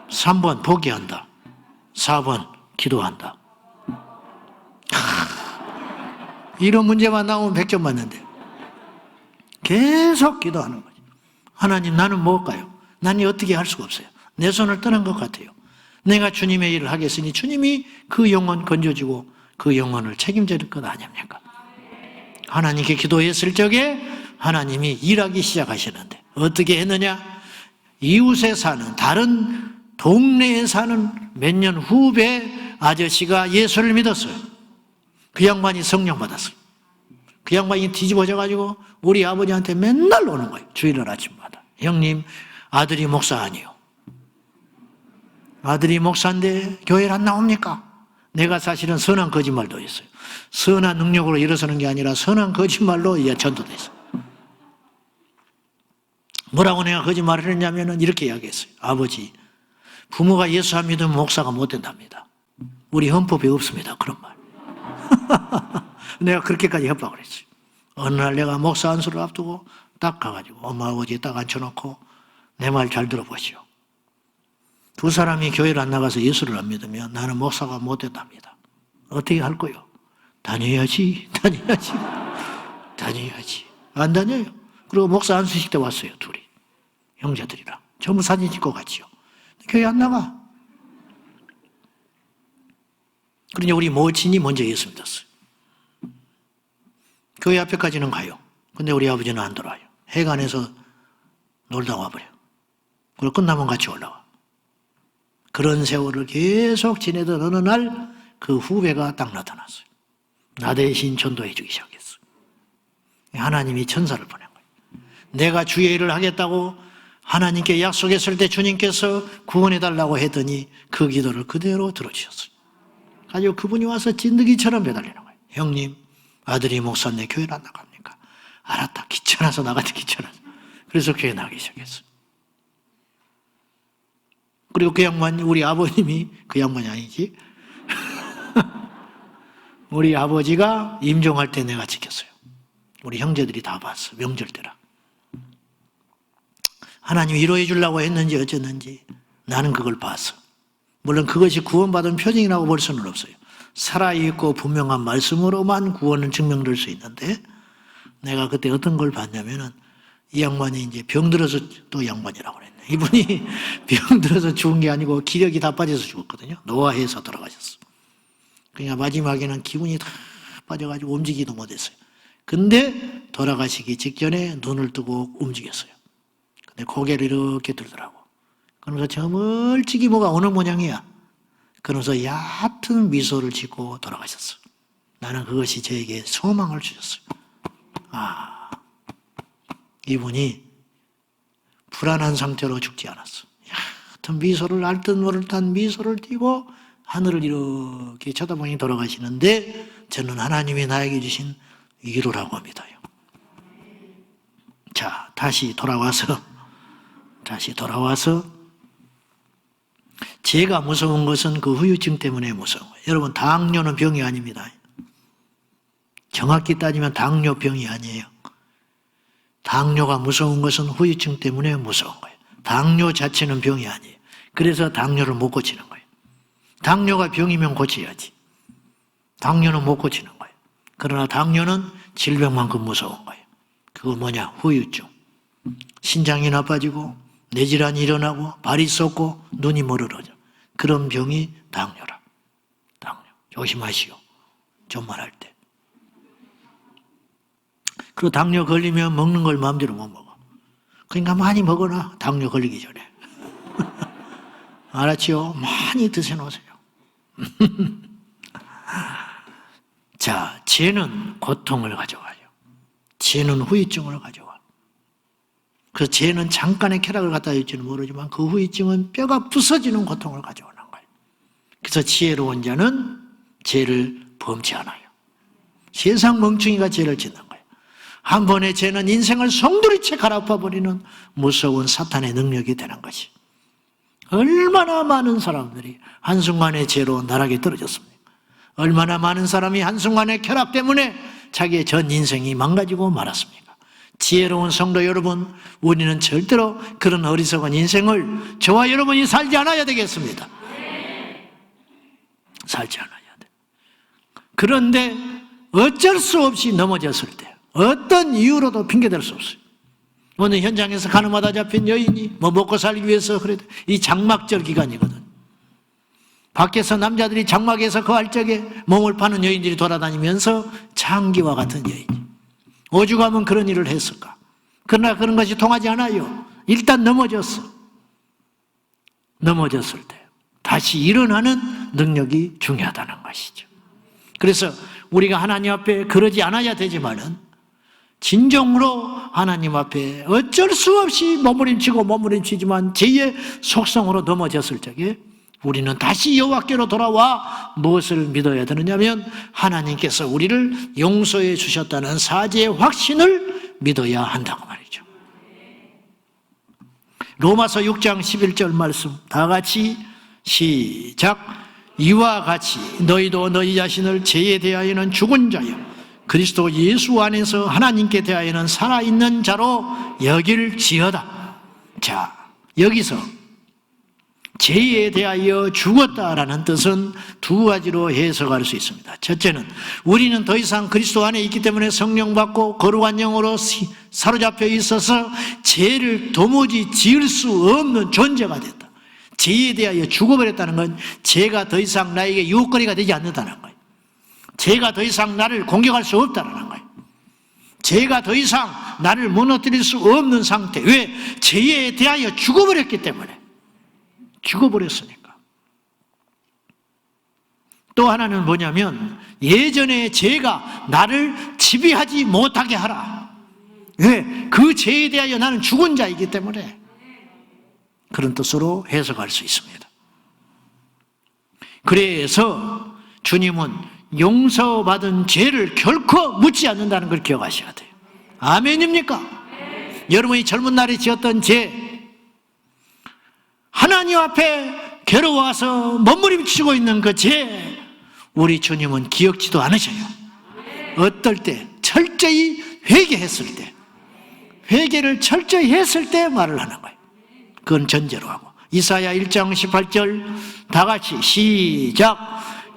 3번 포기한다. 4번 기도한다. 이런 문제만 나오면 100점 맞는데 계속 기도하는 거죠. 하나님, 나는 뭘까요? 나는 어떻게 할 수가 없어요. 내 손을 떠난 것 같아요. 내가 주님의 일을 하겠으니 주님이 그 영혼 건져주고 그 영혼을 책임질 것 아닙니까? 하나님께 기도했을 적에 하나님이 일하기 시작하시는데 어떻게 했느냐? 이웃에 사는 다른 동네에 사는 몇 년 후배 아저씨가 예수를 믿었어요. 그 양반이 성령 받았어요. 그 양반이 뒤집어져가지고 우리 아버지한테 맨날 오는 거예요. 주일날 아침마다. 형님, 아들이 목사 아니요. 아들이 목사인데 교회를 안 나옵니까? 내가 사실은 선한 거짓말도 했어요. 선한 능력으로 일어서는 게 아니라 선한 거짓말로 전도됐어요. 뭐라고 내가 거짓말을 했냐면 이렇게 이야기했어요. 아버지, 부모가 예수 안 믿으면 목사가 못 된답니다. 우리 헌법에 없습니다. 그런 말. 내가 그렇게까지 협박을 했어요. 어느 날 내가 목사 안수를 앞두고 딱 가가지고 엄마 아버지 딱 앉혀놓고 내 말 잘 들어보시오. 두 사람이 교회를 안 나가서 예수를 안 믿으면 나는 목사가 못 된답니다. 어떻게 할 거요? 다녀야지. 안 다녀요. 그리고 목사 안수식 때 왔어요. 둘이. 형제들이랑. 전부 사진 찍고 갔지요. 교회 안 나가. 그러니 우리 모친이 먼저 예수 믿었어요. 교회 앞에까지는 가요. 근데 우리 아버지는 안 돌아와요. 해관에서 놀다 와버려요. 그리고 끝나면 같이 올라와. 그런 세월을 계속 지내던 어느 날 그 후배가 딱 나타났어요. 나 대신 전도해 주기 시작했어요. 하나님이 천사를 보낸 거예요. 내가 주의 일을 하겠다고 하나님께 약속했을 때 주님께서 구원해달라고 했더니 그 기도를 그대로 들어주셨어요. 가지고 그분이 와서 진드기처럼 매달리는 거예요. 형님, 아들이 목사인데 교회를 안 나갑니까? 알았다. 귀찮아서 나가지, 귀찮아서. 그래서 교회 나가기 시작했어요. 그리고 그 양반, 우리 아버님이, 그 양반이 아니지. 우리 아버지가 임종할 때 내가 지켰어요. 우리 형제들이 다 봤어. 명절 때라. 하나님 위로해 주려고 했는지 어쨌는지 나는 그걸 봤어. 물론 그것이 구원받은 표징이라고 볼 수는 없어요. 살아있고 분명한 말씀으로만 구원은 증명될 수 있는데 내가 그때 어떤 걸 봤냐면은 이 양반이 이제 병들어서 또 양반이라고 그랬네. 이분이 병들어서 죽은 게 아니고 기력이 다 빠져서 죽었거든요. 노화해서 돌아가셨어. 그러니까 마지막에는 기운이 다 빠져가지고 움직이기도 못했어요. 근데 돌아가시기 직전에 눈을 뜨고 움직였어요. 근데 고개를 이렇게 들더라고. 그러면서 저 멀찍이 뭐가 오는 모양이야. 그러면서 얕은 미소를 짓고 돌아가셨어. 나는 그것이 저에게 소망을 주셨어요. 이분이 불안한 상태로 죽지 않았어. 얕은 미소를, 알듯 모를듯한 미소를 띠고 하늘을 이렇게 쳐다보니 돌아가시는데 저는 하나님이 나에게 주신 위로라고 합니다요. 자, 다시 돌아와서 제가 무서운 것은 그 후유증 때문에 무서운 거예요. 여러분, 당뇨는 병이 아닙니다. 정확히 따지면 당뇨병이 아니에요. 당뇨가 무서운 것은 후유증 때문에 무서운 거예요. 당뇨 자체는 병이 아니에요. 그래서 당뇨를 못 고치는 거예요. 당뇨가 병이면 고쳐야지. 당뇨는 못 고치는 거예요. 그러나 당뇨는 질병만큼 무서운 거예요. 그거 뭐냐? 후유증. 신장이 나빠지고 뇌질환이 일어나고 발이 썩고 눈이 멀어져. 그런 병이 당뇨라. 당뇨. 조심하시오. 존말할 때. 그리고 당뇨 걸리면 먹는 걸 마음대로 못 먹어. 그러니까 많이 먹어놔. 당뇨 걸리기 전에. 알았지요? 많이 드셔놓으세요. 자, 죄는 고통을 가져와요. 죄는 후유증을 가져와. 그래서 죄는 잠깐의 쾌락을 갖다 줄지는 모르지만 그 후유증은 뼈가 부서지는 고통을 가져오는 거예요. 그래서 지혜로운 자는 죄를 범치 않아요. 세상 멍충이가 죄를 짓는 거예요. 한 번의 죄는 인생을 송두리째 갈아엎어버리는 무서운 사탄의 능력이 되는 것이. 얼마나 많은 사람들이 한순간의 죄로 나락에 떨어졌습니까? 얼마나 많은 사람이 한순간의 쾌락 때문에 자기의 전 인생이 망가지고 말았습니까? 지혜로운 성도 여러분, 우리는 절대로 그런 어리석은 인생을 저와 여러분이 살지 않아야 되겠습니다. 살지 않아야 돼. 그런데 어쩔 수 없이 넘어졌을 때 어떤 이유로도 핑계댈 수 없어요. 오늘 현장에서 가늠하다 잡힌 여인이 먹고 살기 위해서 그래도 이 장막절 기간이거든. 밖에서 남자들이 장막에서 거할 적에 몸을 파는 여인들이 돌아다니면서 장기와 같은 여인이 오죽하면 그런 일을 했을까. 그러나 그런 것이 통하지 않아요. 일단 넘어졌어. 넘어졌을 때 다시 일어나는 능력이 중요하다는 것이죠. 그래서 우리가 하나님 앞에 그러지 않아야 되지만은 진정으로 하나님 앞에 어쩔 수 없이 몸부림치지만 죄의 속성으로 넘어졌을 적에 우리는 다시 여호와께로 돌아와 무엇을 믿어야 되느냐면 하나님께서 우리를 용서해 주셨다는 사죄의 확신을 믿어야 한다고 말이죠. 로마서 6장 11절 말씀 다 같이 시작. 이와 같이 너희도 너희 자신을 죄에 대하여는 죽은 자요 그리스도 예수 안에서 하나님께 대하여는 살아있는 자로 여길지어다. 자, 여기서 죄에 대하여 죽었다라는 뜻은 두 가지로 해석할 수 있습니다. 첫째는 우리는 더 이상 그리스도 안에 있기 때문에 성령 받고 거룩한 영으로 사로잡혀 있어서 죄를 도무지 지을 수 없는 존재가 됐다. 죄에 대하여 죽어버렸다는 건 죄가 더 이상 나에게 유혹거리가 되지 않는다는 거예요. 죄가 더 이상 나를 공격할 수 없다는 거예요. 죄가 더 이상 나를 무너뜨릴 수 없는 상태. 왜? 죄에 대하여 죽어버렸기 때문에. 죽어버렸으니까. 또 하나는 뭐냐면 예전에 죄가 나를 지배하지 못하게 하라. 왜? 그 죄에 대하여 나는 죽은 자이기 때문에. 그런 뜻으로 해석할 수 있습니다. 그래서 주님은 용서받은 죄를 결코 묻지 않는다는 걸 기억하셔야 돼요. 아멘입니까? 여러분이 젊은 날에 지었던 죄, 하나님 앞에 괴로워서 몸부림치고 있는 그 죄, 우리 주님은 기억지도 않으셔요. 어떨 때? 철저히 회개했을 때. 회개를 철저히 했을 때 말을 하는 거예요. 그건 전제로 하고. 이사야 1장 18절 다 같이 시작.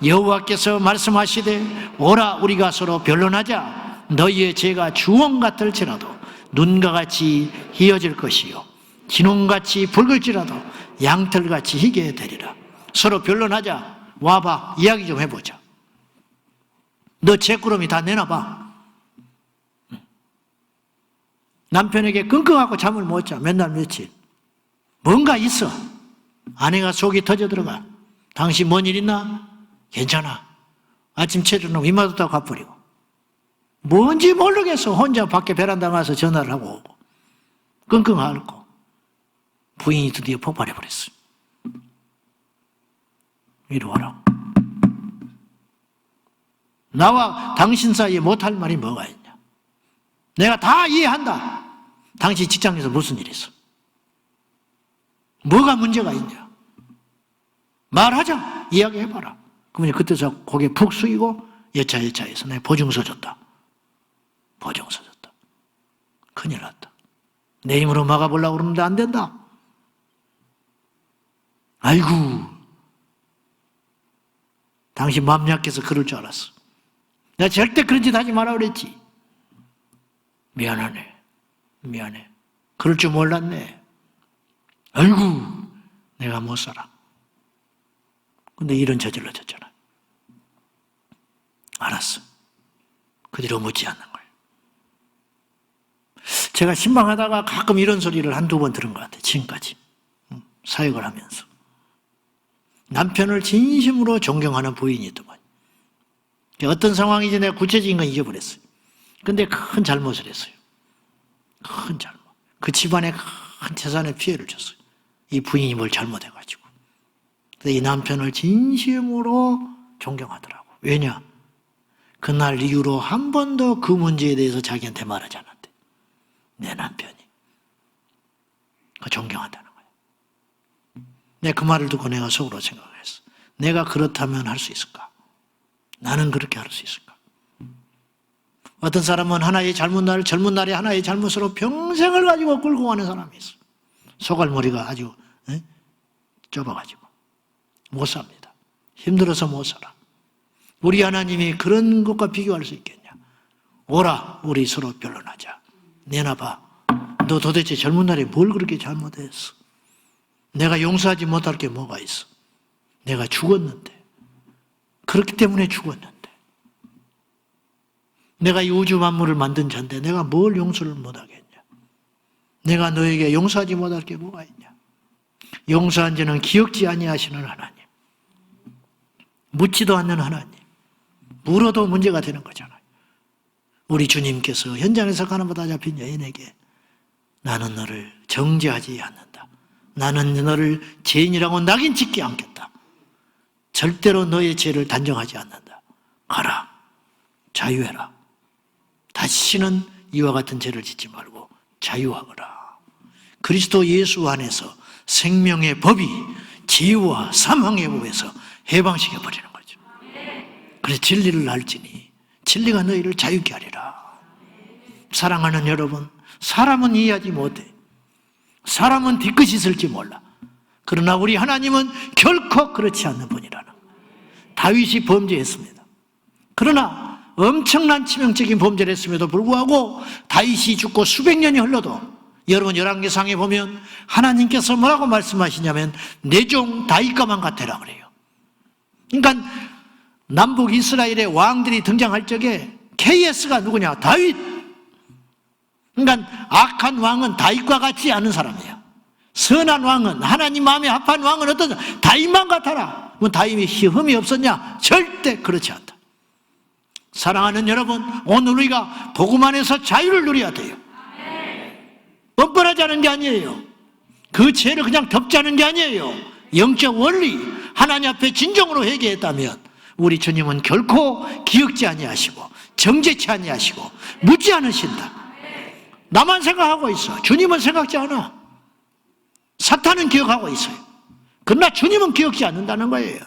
여호와께서 말씀하시되 오라 우리가 서로 변론하자. 너희의 죄가 주홍 같을지라도 눈과 같이 희어질 것이요 진홍같이 붉을지라도 양털같이 희게 되리라. 서로 변론하자. 와봐, 이야기 좀 해보자. 너 죄꾸러미 다 내놔봐. 남편에게 끙끙하고 잠을 못 자. 맨날 며칠. 뭔가 있어. 아내가 속이 터져 들어가. 당신 뭔 일 있나? 괜찮아. 아침 체려놓고 이마도 다 갚으리고. 뭔지 모르겠어. 혼자 밖에 베란다 가서 전화를 하고 오고. 끙끙 앓고. 부인이 드디어 폭발해버렸어. 이리 와라. 나와 당신 사이에 못할 말이 뭐가 있냐? 내가 다 이해한다. 당신 직장에서 무슨 일 있어? 뭐가 문제가 있냐? 말하자. 이야기해봐라. 그러면 그때서 고개 푹 숙이고 여차여차해서 내가 보증서 줬다. 보증서 줬다. 큰일 났다. 내 힘으로 막아보려고 그러는데 안 된다. 아이고, 당신 마음 약해서 그럴 줄 알았어. 내가 절대 그런 짓 하지 마라 그랬지. 미안하네. 미안해. 그럴 줄 몰랐네. 아이고, 내가 못 살아. 근데 일은 저질러졌잖아. 알았어. 그 뒤로 묻지 않는 거예요. 제가 신방하다가 가끔 이런 소리를 한두 번 들은 것 같아요. 지금까지. 사역을 하면서. 남편을 진심으로 존경하는 부인이더만. 어떤 상황인지 내가 구체적인 건 잊어버렸어요. 근데 큰 잘못을 했어요. 큰 잘못. 그 집안에 큰 재산에 피해를 줬어요. 이 부인이 뭘 잘못해가지고. 이 남편을 진심으로 존경하더라고. 왜냐? 그날 이후로 한 번도 그 문제에 대해서 자기한테 말하지 않았대. 내 남편이. 그 존경한다는 거예요. 내가 그 말을 듣고 내가 속으로 생각했어. 내가 그렇다면 할 수 있을까? 나는 그렇게 할 수 있을까? 어떤 사람은 하나의 젊은 날에 하나의 잘못으로 평생을 가지고 끌고 가는 사람이 있어. 소갈머리가 아주 좁아가지고 못 삽니다. 힘들어서 못 살아. 우리 하나님이 그런 것과 비교할 수 있겠냐? 오라, 우리 서로 변론하자. 내놔봐. 너 도대체 젊은 날에 뭘 그렇게 잘못했어? 내가 용서하지 못할 게 뭐가 있어? 내가 죽었는데. 그렇기 때문에 죽었는데. 내가 이 우주 만물을 만든 자인데 내가 뭘 용서를 못하겠냐? 내가 너에게 용서하지 못할 게 뭐가 있냐? 용서한 자는 기억지 아니하시는 하나님. 묻지도 않는 하나님. 물어도 문제가 되는 거잖아요. 우리 주님께서 현장에서 가나보다 잡힌 여인에게 나는 너를 정죄하지 않는다. 나는 너를 죄인이라고 낙인 찍지 않겠다. 절대로 너의 죄를 단정하지 않는다. 가라. 자유해라. 다시는 이와 같은 죄를 짓지 말고 자유하거라. 그리스도 예수 안에서 생명의 법이 죄와 사망의 법에서 해방시켜버리는 거죠. 그래서 진리를 알지니 진리가 너희를 자유케 하리라. 사랑하는 여러분, 사람은 이해하지 못해. 사람은 뒤끝이 있을지 몰라. 그러나 우리 하나님은 결코 그렇지 않는 분이라는 거예요. 다윗이 범죄했습니다. 그러나 엄청난 치명적인 범죄를 했음에도 불구하고 다윗이 죽고 수백 년이 흘러도 여러분 열왕기상에 보면 하나님께서 뭐라고 말씀하시냐면 내 종 다윗과만 같아라 그래요. 그러니까 남북 이스라엘의 왕들이 등장할 적에 KS가 누구냐? 다윗. 그러니까 악한 왕은 다윗과 같지 않은 사람이에요. 선한 왕은 하나님 마음에 합한 왕은 어떤 다윗만 같아라. 그럼 다윗이 흠이 없었냐? 절대 그렇지 않다. 사랑하는 여러분, 오늘 우리가 복음 안에서 자유를 누려야 돼요. 뻔뻔하지 게 아니에요. 그 죄를 그냥 덮자는 게 아니에요. 영적 원리, 하나님 앞에 진정으로 회개했다면 우리 주님은 결코 기억지 아니하시고 정죄치 아니하시고 묻지 않으신다. 나만 생각하고 있어. 주님은 생각지 않아. 사탄은 기억하고 있어요. 그러나 주님은 기억지 않는다는 거예요.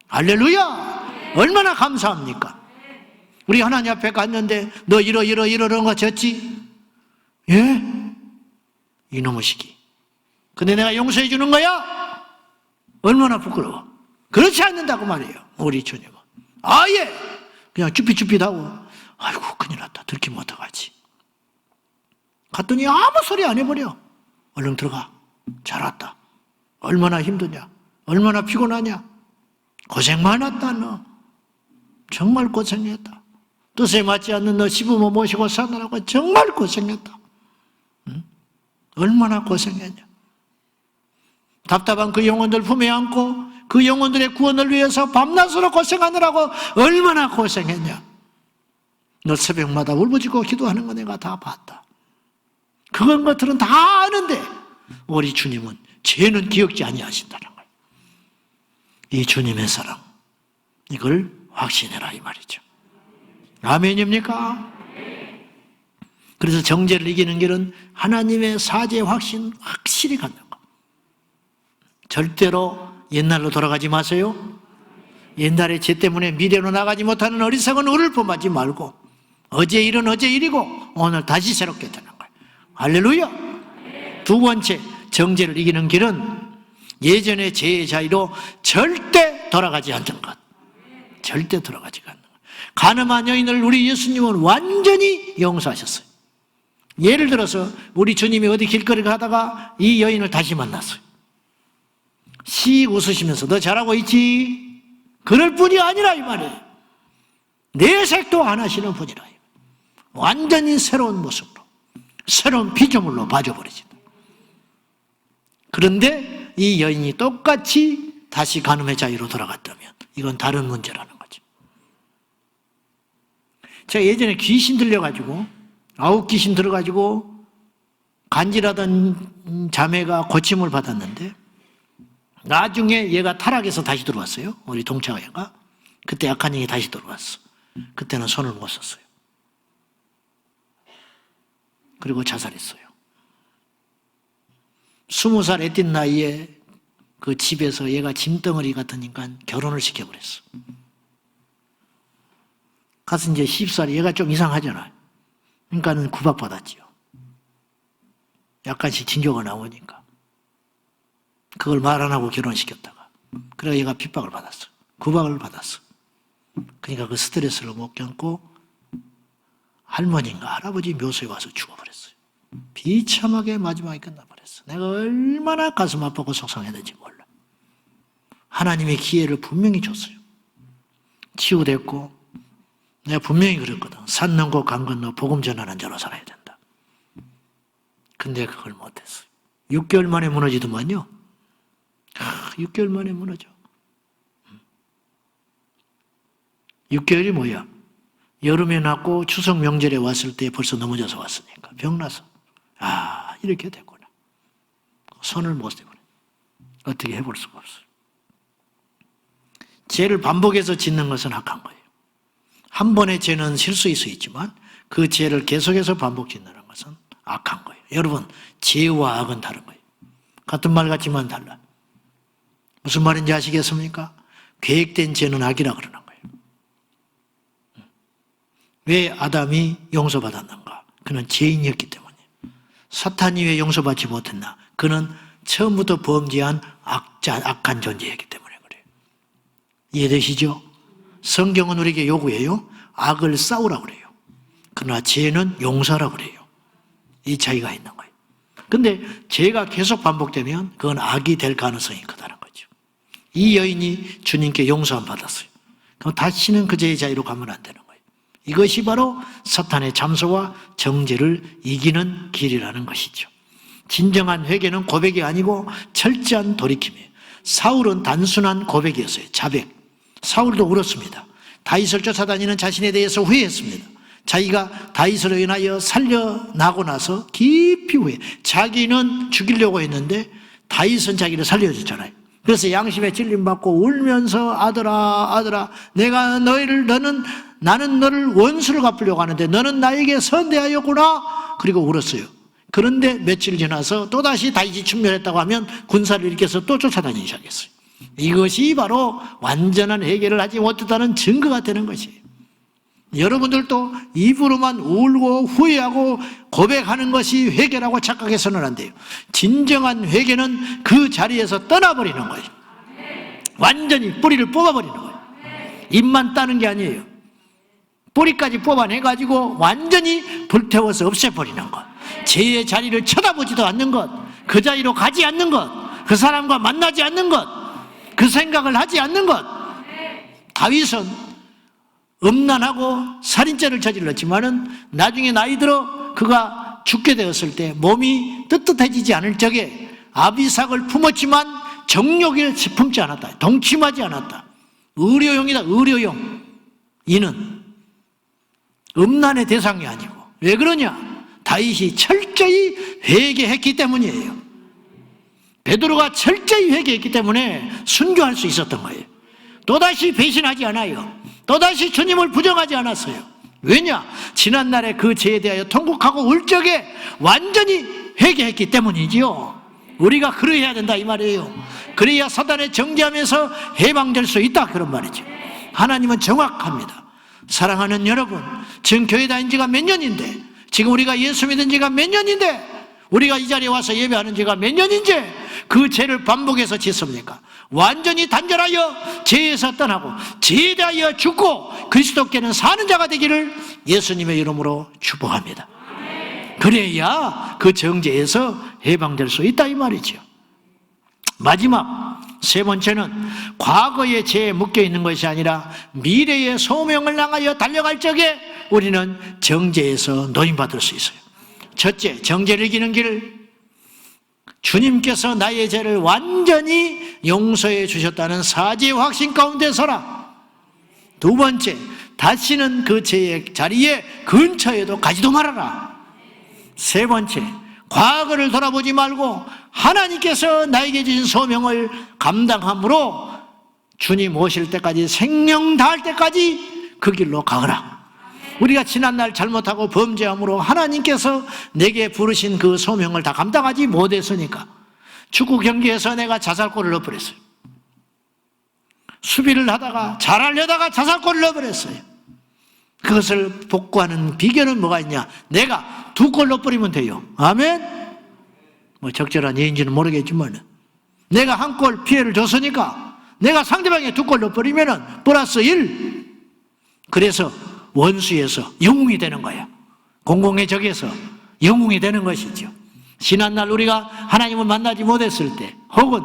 할렐루야! 얼마나 감사합니까? 우리 하나님 앞에 갔는데 너 이러는 거 졌지? 예? 이놈의 시기. 근데 내가 용서해 주는 거야? 얼마나 부끄러워. 그렇지 않는다고 말이에요. 우리 주님은 아예 그냥 쭈삣쭈삣하고 아이고 큰일 났다. 들키면 어떡하지? 갔더니 아무 소리 안 해버려. 얼른 들어가. 잘 왔다. 얼마나 힘드냐? 얼마나 피곤하냐? 고생 많았다 너. 정말 고생했다. 뜻에 맞지 않는 너 시부모 모시고 사느라고 정말 고생했다. 응? 얼마나 고생했냐. 답답한 그 영혼들 품에 안고 그 영혼들의 구원을 위해서 밤낮으로 고생하느라고 얼마나 고생했냐. 너 새벽마다 울부짖고 기도하는 거 내가 다 봤다. 그건 것들은 다 아는데 우리 주님은 죄는 기억지 아니하신다는 거예요. 이 주님의 사랑, 이걸 확신해라 이 말이죠. 아멘입니까? 그래서 정죄를 이기는 길은 하나님의 사죄 확신 확실히 갖는 것. 절대로 옛날로 돌아가지 마세요. 옛날의 죄 때문에 미래로 나가지 못하는 어리석은 우를 범하지 말고 어제 일은 어제 일이고 오늘 다시 새롭게 되는 거예요. 할렐루야. 두 번째, 정죄를 이기는 길은 예전의 죄의 자유로 절대 돌아가지 않는 것. 절대 돌아가지 않는 것. 가늠한 여인을 우리 예수님은 완전히 용서하셨어요. 예를 들어서 우리 주님이 어디 길거리 가다가 이 여인을 다시 만났어요. 씩 웃으시면서 너 잘하고 있지? 그럴 뿐이 아니라 이 말이에요. 내색도 안 하시는 분이라. 완전히 새로운 모습으로, 새로운 피조물로 봐줘버리신다. 그런데 이 여인이 똑같이 다시 간음의 자유로 돌아갔다면 이건 다른 문제라는 거죠. 제가 예전에 귀신 들려가지고, 아홉 귀신 들어가지고 간질하던 자매가 고침을 받았는데, 나중에 얘가 타락해서 다시 들어왔어요. 우리 동창 애가. 그때 약한 영이 다시 들어왔어. 그때는 손을 못 썼어요. 그리고 자살했어요. 20살 애띤 나이에 그 집에서 얘가 짐덩어리 같으니까 결혼을 시켜버렸어. 가서 이제 10살이 얘가 좀 이상하잖아요. 그러니까는 구박받았지요. 약간씩 징조가 나오니까. 그걸 말 안 하고 결혼시켰다가. 그래서 얘가 핍박을 받았어. 구박을 받았어. 그러니까 그 스트레스를 못 견고 할머니인가 할아버지 묘소에 와서 죽어버렸어요. 비참하게 마지막에 끝나버렸어. 내가 얼마나 가슴 아프고 속상했는지 몰라. 하나님의 기회를 분명히 줬어요. 치유됐고, 내가 분명히 그랬거든. 산 넘고 강 건너 복음 전하는 자로 살아야 된다. 근데 그걸 못했어요. 6개월 만에 무너지더만요. 6개월 만에 무너져. 6개월이 뭐야? 여름에 났고 추석 명절에 왔을 때 벌써 넘어져서 왔으니까 병나서 이렇게 됐구나. 손을 못 대고 어떻게 해볼 수가 없어요. 죄를 반복해서 짓는 것은 악한 거예요. 한 번의 죄는 실수일 수 있지만 그 죄를 계속해서 반복 짓는 것은 악한 거예요. 여러분, 죄와 악은 다른 거예요. 같은 말 같지만 달라. 무슨 말인지 아시겠습니까? 계획된 죄는 악이라 그러는 거예요. 왜 아담이 용서받았는가? 그는 죄인이었기 때문에. 사탄이 왜 용서받지 못했나? 그는 처음부터 범죄한 악한 존재였기 때문에 그래요. 이해되시죠? 성경은 우리에게 요구해요. 악을 싸우라고 그래요. 그러나 죄는 용서하라고 그래요. 이 차이가 있는 거예요. 근데 죄가 계속 반복되면 그건 악이 될 가능성이 크다는 거죠. 이 여인이 주님께 용서함 받았어요. 그럼 다시는 그 죄의 자유로 가면 안 되는 거예요. 이것이 바로 사탄의 잠소와 정죄를 이기는 길이라는 것이죠. 진정한 회개는 고백이 아니고 철저한 돌이킴이에요. 사울은 단순한 고백이었어요. 자백. 사울도 울었습니다. 다윗을 쫓아다니는 자신에 대해서 후회했습니다. 자기가 다윗으로 인하여 살려나고 나서 깊이 후회. 자기는 죽이려고 했는데 다윗은 자기를 살려줬잖아요. 그래서 양심에 찔림받고 울면서 아들아 나는 너를 원수를 갚으려고 하는데 너는 나에게 선대하였구나. 그리고 울었어요. 그런데 며칠 지나서 또다시 다윗이 충멸했다고 하면 군사를 일으켜서 또 쫓아다니기 시작했어요. 이것이 바로 완전한 회개를 하지 못했다는 증거가 되는 것이에요. 여러분들도 입으로만 울고 후회하고 고백하는 것이 회개라고 착각해서는 안 돼요. 진정한 회개는 그 자리에서 떠나버리는 거예요. 완전히 뿌리를 뽑아버리는 거예요. 잎만 따는 게 아니에요. 뿌리까지 뽑아내가지고 완전히 불태워서 없애버리는 것. 죄의 자리를 쳐다보지도 않는 것. 그 자리로 가지 않는 것. 그 사람과 만나지 않는 것. 그 생각을 하지 않는 것. 다윗은 음란하고 살인죄를 저질렀지만은 나중에 나이 들어 그가 죽게 되었을 때 몸이 뜨뜻해지지 않을 적에 아비삭을 품었지만 정욕을 품지 않았다. 동침하지 않았다. 의료용이다. 의료용. 이는 음란의 대상이 아니고. 왜 그러냐? 다윗이 철저히 회개했기 때문이에요. 베드로가 철저히 회개했기 때문에 순교할 수 있었던 거예요. 또다시 배신하지 않아요. 또다시 주님을 부정하지 않았어요. 왜냐? 지난날에 그 죄에 대하여 통곡하고 울 적에 완전히 회개했기 때문이지요. 우리가 그래야 된다 이 말이에요. 그래야 사단의 정죄함에서 해방될 수 있다 그런 말이죠. 하나님은 정확합니다. 사랑하는 여러분, 지금 교회 다닌 지가 몇 년인데, 지금 우리가 예수 믿은 지가 몇 년인데, 우리가 이 자리에 와서 예배하는 지가 몇 년인지 그 죄를 반복해서 짓습니까? 완전히 단절하여 죄에서 떠나고 죄에 대하여 죽고 그리스도께는 사는 자가 되기를 예수님의 이름으로 축복합니다. 그래야 그 정죄에서 해방될 수 있다 이 말이죠. 마지막 세 번째는 과거의 죄에 묶여있는 것이 아니라 미래의 소명을 향하여 달려갈 적에 우리는 정죄에서 노임받을 수 있어요. 첫째, 정죄를 이기는 길. 주님께서 나의 죄를 완전히 용서해 주셨다는 사죄의 확신 가운데 서라. 두 번째, 다시는 그 죄의 자리에 근처에도 가지도 말아라. 세 번째, 과거를 돌아보지 말고 하나님께서 나에게 주신 소명을 감당함으로 주님 오실 때까지, 생명 다할 때까지 그 길로 가거라. 우리가 지난날 잘못하고 범죄함으로 하나님께서 내게 부르신 그 소명을 다 감당하지 못했으니까 축구 경기에서 내가 자살골을 넣어버렸어요. 수비를 하다가 잘하려다가 자살골을 넣어버렸어요. 그것을 복구하는 비결은 뭐가 있냐? 내가 2골 넣어버리면 돼요. 아멘? 뭐 적절한 예인지는 모르겠지만 내가 1골 피해를 줬으니까 내가 상대방에 2골 넣어버리면 플러스 1. 그래서 원수에서 영웅이 되는 거예요. 공공의 적에서 영웅이 되는 것이죠. 지난날 우리가 하나님을 만나지 못했을 때, 혹은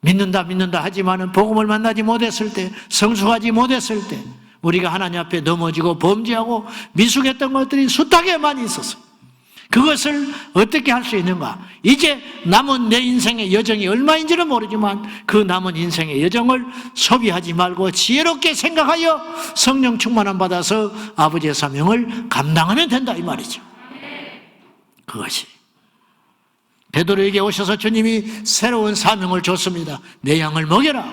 믿는다 하지만은 복음을 만나지 못했을 때, 성숙하지 못했을 때 우리가 하나님 앞에 넘어지고 범죄하고 미숙했던 것들이 숱하게 많이 있었어요. 그것을 어떻게 할 수 있는가? 이제 남은 내 인생의 여정이 얼마인지는 모르지만 그 남은 인생의 여정을 소비하지 말고 지혜롭게 생각하여 성령 충만함 받아서 아버지의 사명을 감당하면 된다, 이 말이죠. 그것이 베드로에게 오셔서 주님이 새로운 사명을 줬습니다. 내 양을 먹여라.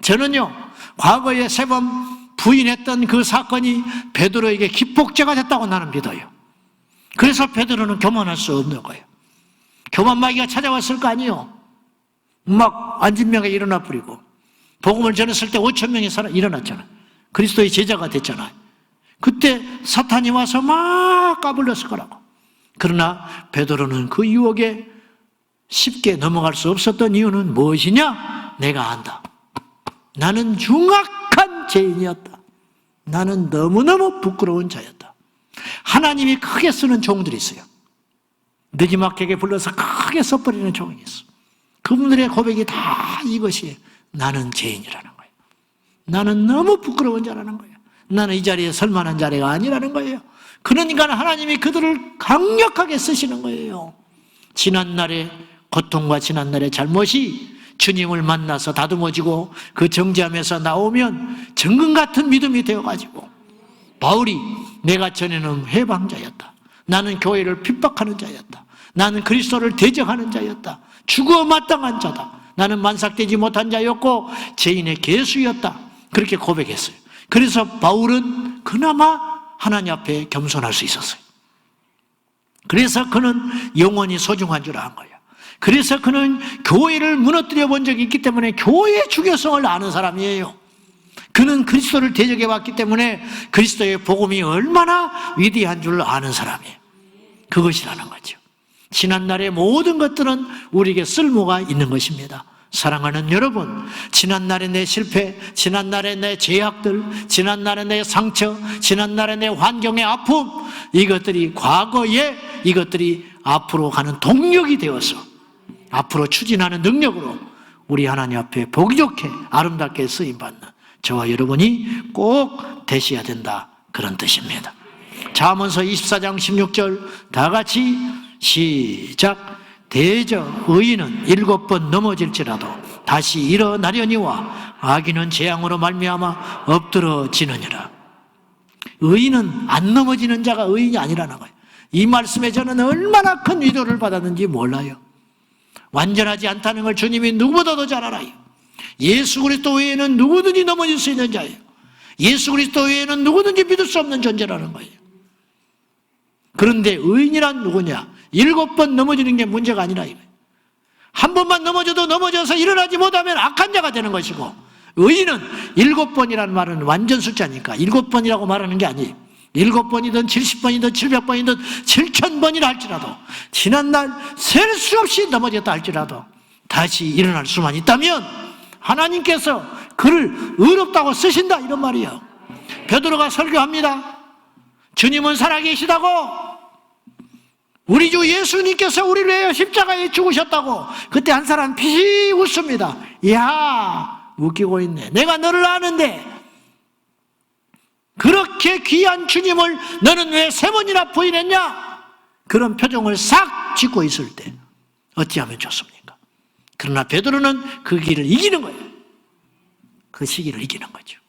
저는요, 과거에 3번 부인했던 그 사건이 베드로에게 기폭제가 됐다고 나는 믿어요. 그래서 베드로는 교만할 수 없는 거예요. 교만마귀가 찾아왔을 거 아니에요. 막 안진명에 일어나 버리고 복음을 전했을 때 5,000명의 사람 일어났잖아요. 그리스도의 제자가 됐잖아요. 그때 사탄이 와서 막 까불렀을 거라고. 그러나 베드로는 그 유혹에 쉽게 넘어갈 수 없었던 이유는 무엇이냐? 내가 안다. 나는 흉악한 죄인이었다. 나는 너무너무 부끄러운 자였다. 하나님이 크게 쓰는 종들이 있어요. 느지막하게 불러서 크게 써버리는 종이 있어. 그분들의 고백이 다 이것이에요. 나는 죄인이라는 거예요. 나는 너무 부끄러운 자라는 거예요. 나는 이 자리에 설 만한 자리가 아니라는 거예요. 그러니까 하나님이 그들을 강력하게 쓰시는 거예요. 지난날의 고통과 지난날의 잘못이 주님을 만나서 다듬어지고 그 정죄함에서 나오면 정금 같은 믿음이 되어가지고 바울이 내가 전에는 해방자였다. 나는 교회를 핍박하는 자였다. 나는 그리스도를 대적하는 자였다. 죽어 마땅한 자다. 나는 만삭되지 못한 자였고 죄인의 개수였다. 그렇게 고백했어요. 그래서 바울은 그나마 하나님 앞에 겸손할 수 있었어요. 그래서 그는 영원히 소중한 줄 안 거예요. 그래서 그는 교회를 무너뜨려 본 적이 있기 때문에 교회의 중요성을 아는 사람이에요. 그는 그리스도를 대적해 왔기 때문에 그리스도의 복음이 얼마나 위대한 줄 아는 사람이에요. 그것이라는 거죠. 지난날의 모든 것들은 우리에게 쓸모가 있는 것입니다. 사랑하는 여러분, 지난날의 내 실패, 지난날의 내 죄악들, 지난날의 내 상처, 지난날의 내 환경의 아픔, 이것들이 과거에 이것들이 앞으로 가는 동력이 되어서 앞으로 추진하는 능력으로 우리 하나님 앞에 보기 좋게 아름답게 쓰임받는 저와 여러분이 꼭 되셔야 된다, 그런 뜻입니다. 잠언서 24장 16절 다 같이 시작. 대저 의인은 7번 넘어질지라도 다시 일어나려니와 악인은 재앙으로 말미암아 엎드러지느니라. 의인은 안 넘어지는 자가 의인이 아니라는 거예요. 이 말씀에 저는 얼마나 큰 위로를 받았는지 몰라요. 완전하지 않다는 걸 주님이 누구보다도 잘 알아요. 예수 그리스도 외에는 누구든지 넘어질 수 있는 자예요. 예수 그리스도 외에는 누구든지 믿을 수 없는 존재라는 거예요. 그런데 의인이란 누구냐? 7번 넘어지는 게 문제가 아니라 이거예요. 한 번만 넘어져도 넘어져서 일어나지 못하면 악한 자가 되는 것이고, 의인은 7번이라는 말은 완전 숫자니까 7번이라고 말하는 게 아니에요. 7번이든 70번이든 700번이든 7000번이라 할지라도, 지난날 셀 수 없이 넘어졌다 할지라도 다시 일어날 수만 있다면 하나님께서 그를 의롭다고 쓰신다, 이런 말이에요. 베드로가 설교합니다. 주님은 살아계시다고, 우리 주 예수님께서 우리를 위하여 십자가에 죽으셨다고. 그때 한 사람 피식 웃습니다. 이야, 웃기고 있네. 내가 너를 아는데 그렇게 귀한 주님을 너는 왜 3번이나 부인했냐? 그런 표정을 싹 짓고 있을 때 어찌하면 좋습니까? 그러나 베드로는 그 길을 이기는 거예요. 그 시기를 이기는 거죠.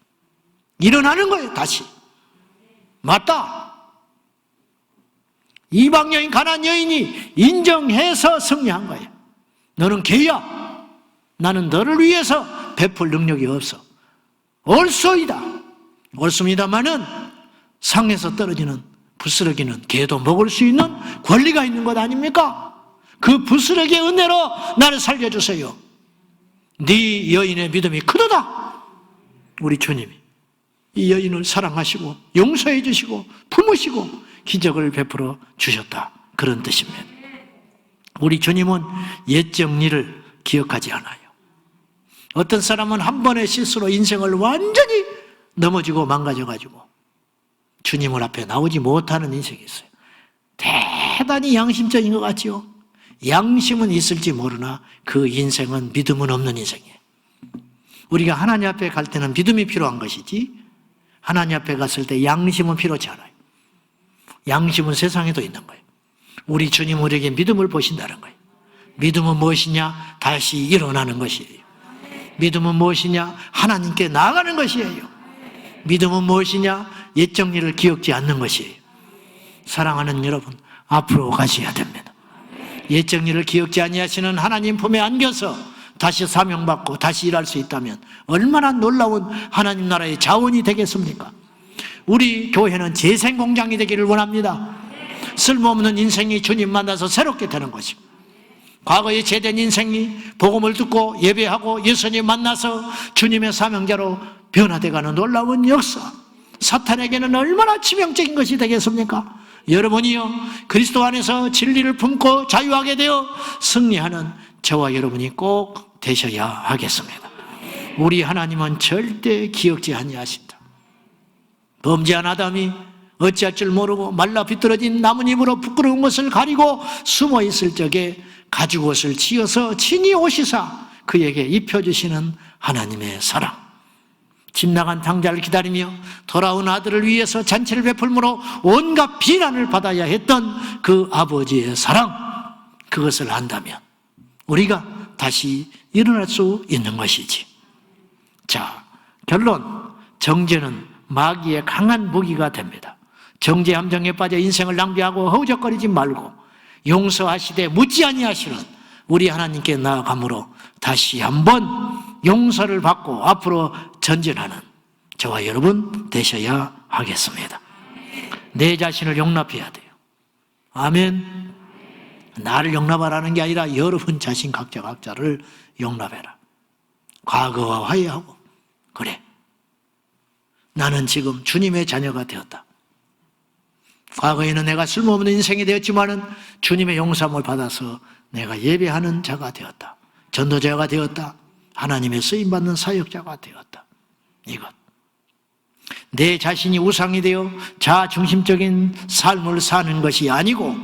일어나는 거예요. 다시 맞다. 이방 여인, 가나안 여인이 인정해서 승리한 거예요. 너는 개야. 나는 너를 위해서 베풀 능력이 없어. 옳소이다. 옳습니다마는 상에서 떨어지는 부스러기는 개도 먹을 수 있는 권리가 있는 것 아닙니까? 그 부스러기의 은혜로 나를 살려주세요. 네 여인의 믿음이 크도다. 우리 주님이 이 여인을 사랑하시고 용서해 주시고 품으시고 기적을 베풀어 주셨다. 그런 뜻입니다. 우리 주님은 옛 정리를 기억하지 않아요. 어떤 사람은 한 번의 실수로 인생을 완전히 넘어지고 망가져가지고 주님을 앞에 나오지 못하는 인생이 있어요. 대단히 양심적인 것 같지요? 양심은 있을지 모르나 그 인생은 믿음은 없는 인생이에요. 우리가 하나님 앞에 갈 때는 믿음이 필요한 것이지 하나님 앞에 갔을 때 양심은 필요치 않아요. 양심은 세상에도 있는 거예요. 우리 주님 우리에게 믿음을 보신다는 거예요. 믿음은 무엇이냐? 다시 일어나는 것이에요. 믿음은 무엇이냐? 하나님께 나아가는 것이에요. 믿음은 무엇이냐? 옛 정리를 기억지 않는 것이에요. 사랑하는 여러분, 앞으로 가셔야 됩니다. 옛 정리를 기억지 아니하시는 하나님 품에 안겨서 다시 사명받고 다시 일할 수 있다면 얼마나 놀라운 하나님 나라의 자원이 되겠습니까? 우리 교회는 재생공장이 되기를 원합니다. 쓸모없는 인생이 주님 만나서 새롭게 되는 것이고, 과거에 죄된 인생이 복음을 듣고 예배하고 예수님 만나서 주님의 사명자로 변화되어가는 놀라운 역사, 사탄에게는 얼마나 치명적인 것이 되겠습니까? 여러분이요 그리스도 안에서 진리를 품고 자유하게 되어 승리하는 저와 여러분이 꼭 되셔야 하겠습니다. 우리 하나님은 절대 기억지 아니하신다. 범죄한 아담이 어찌할 줄 모르고 말라 비뚤어진 나뭇잎으로 부끄러운 것을 가리고 숨어 있을 적에 가죽옷을 지어서 친히 오시사 그에게 입혀주시는 하나님의 사랑, 집 나간 당자를 기다리며 돌아온 아들을 위해서 잔치를 베풀므로 온갖 비난을 받아야 했던 그 아버지의 사랑, 그것을 안다면 우리가 다시 일어날 수 있는 것이지. 자, 결론, 정죄는 마귀의 강한 무기가 됩니다. 정죄 함정에 빠져 인생을 낭비하고 허우적거리지 말고 용서하시되 묻지 아니하시는 우리 하나님께 나아감으로 다시 한번 용서를 받고 앞으로 전진하는 저와 여러분 되셔야 하겠습니다. 내 자신을 용납해야 돼요. 아멘. 나를 용납하라는 게 아니라 여러분 자신 각자를 용납해라. 과거와 화해하고, 그래, 나는 지금 주님의 자녀가 되었다. 과거에는 내가 쓸모없는 인생이 되었지만은 주님의 용서함을 받아서 내가 예배하는 자가 되었다. 전도자가 되었다. 하나님의 쓰임받는 사역자가 되었다. 이것. 내 자신이 우상이 되어 자중심적인 삶을 사는 것이 아니고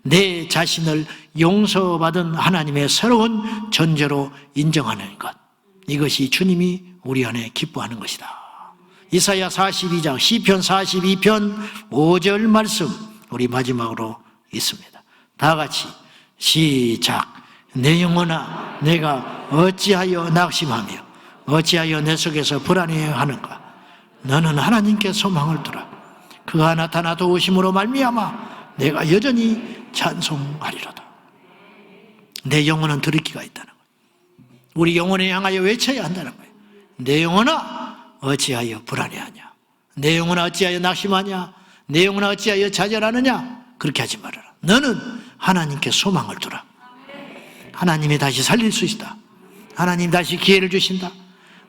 내 자신을 용서받은 하나님의 새로운 존재로 인정하는 것. 이것이 주님이 우리 안에 기뻐하는 것이다. 이사야 42장, 시편 42편 5절 말씀 우리 마지막으로 있습니다. 다 같이 시작. 내 영혼아 내가 어찌하여 낙심하며 어찌하여 내 속에서 불안해하는가. 너는 하나님께 소망을 두라. 그가 나타나 도우심으로 말미암아 내가 여전히 찬송하리로다. 내 영혼은 들을 기가 있다는 거예요. 우리 영혼에 향하여 외쳐야 한다는 거예요. 내 영혼아 어찌하여 불안해하냐. 내 영혼아 어찌하여 낙심하냐. 내 영혼아 어찌하여 좌절하느냐. 그렇게 하지 말아라. 너는 하나님께 소망을 두라. 하나님이 다시 살릴 수 있다. 하나님 다시 기회를 주신다.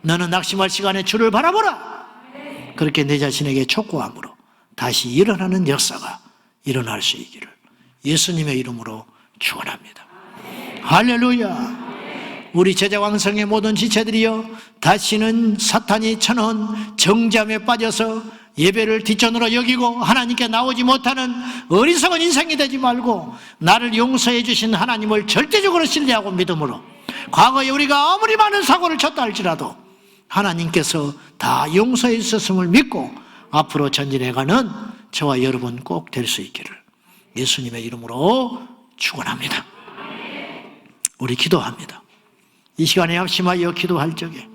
너는 낙심할 시간에 주를 바라보라. 그렇게 내 자신에게 촉구함으로 다시 일어나는 역사가 일어날 수 있기를 예수님의 이름으로 축원합니다. 할렐루야. 우리 제자왕성의 모든 지체들이여, 다시는 사탄이 쳐놓은 정죄함에 빠져서 예배를 뒷전으로 여기고 하나님께 나오지 못하는 어리석은 인생이 되지 말고 나를 용서해 주신 하나님을 절대적으로 신뢰하고 믿음으로, 과거에 우리가 아무리 많은 사고를 쳤다 할지라도 하나님께서 다 용서해 주셨음을 믿고 앞으로 전진해가는 저와 여러분 꼭 될 수 있기를 예수님의 이름으로 축원합니다. 우리 기도합니다. 이 시간에 합심하여 기도할 적에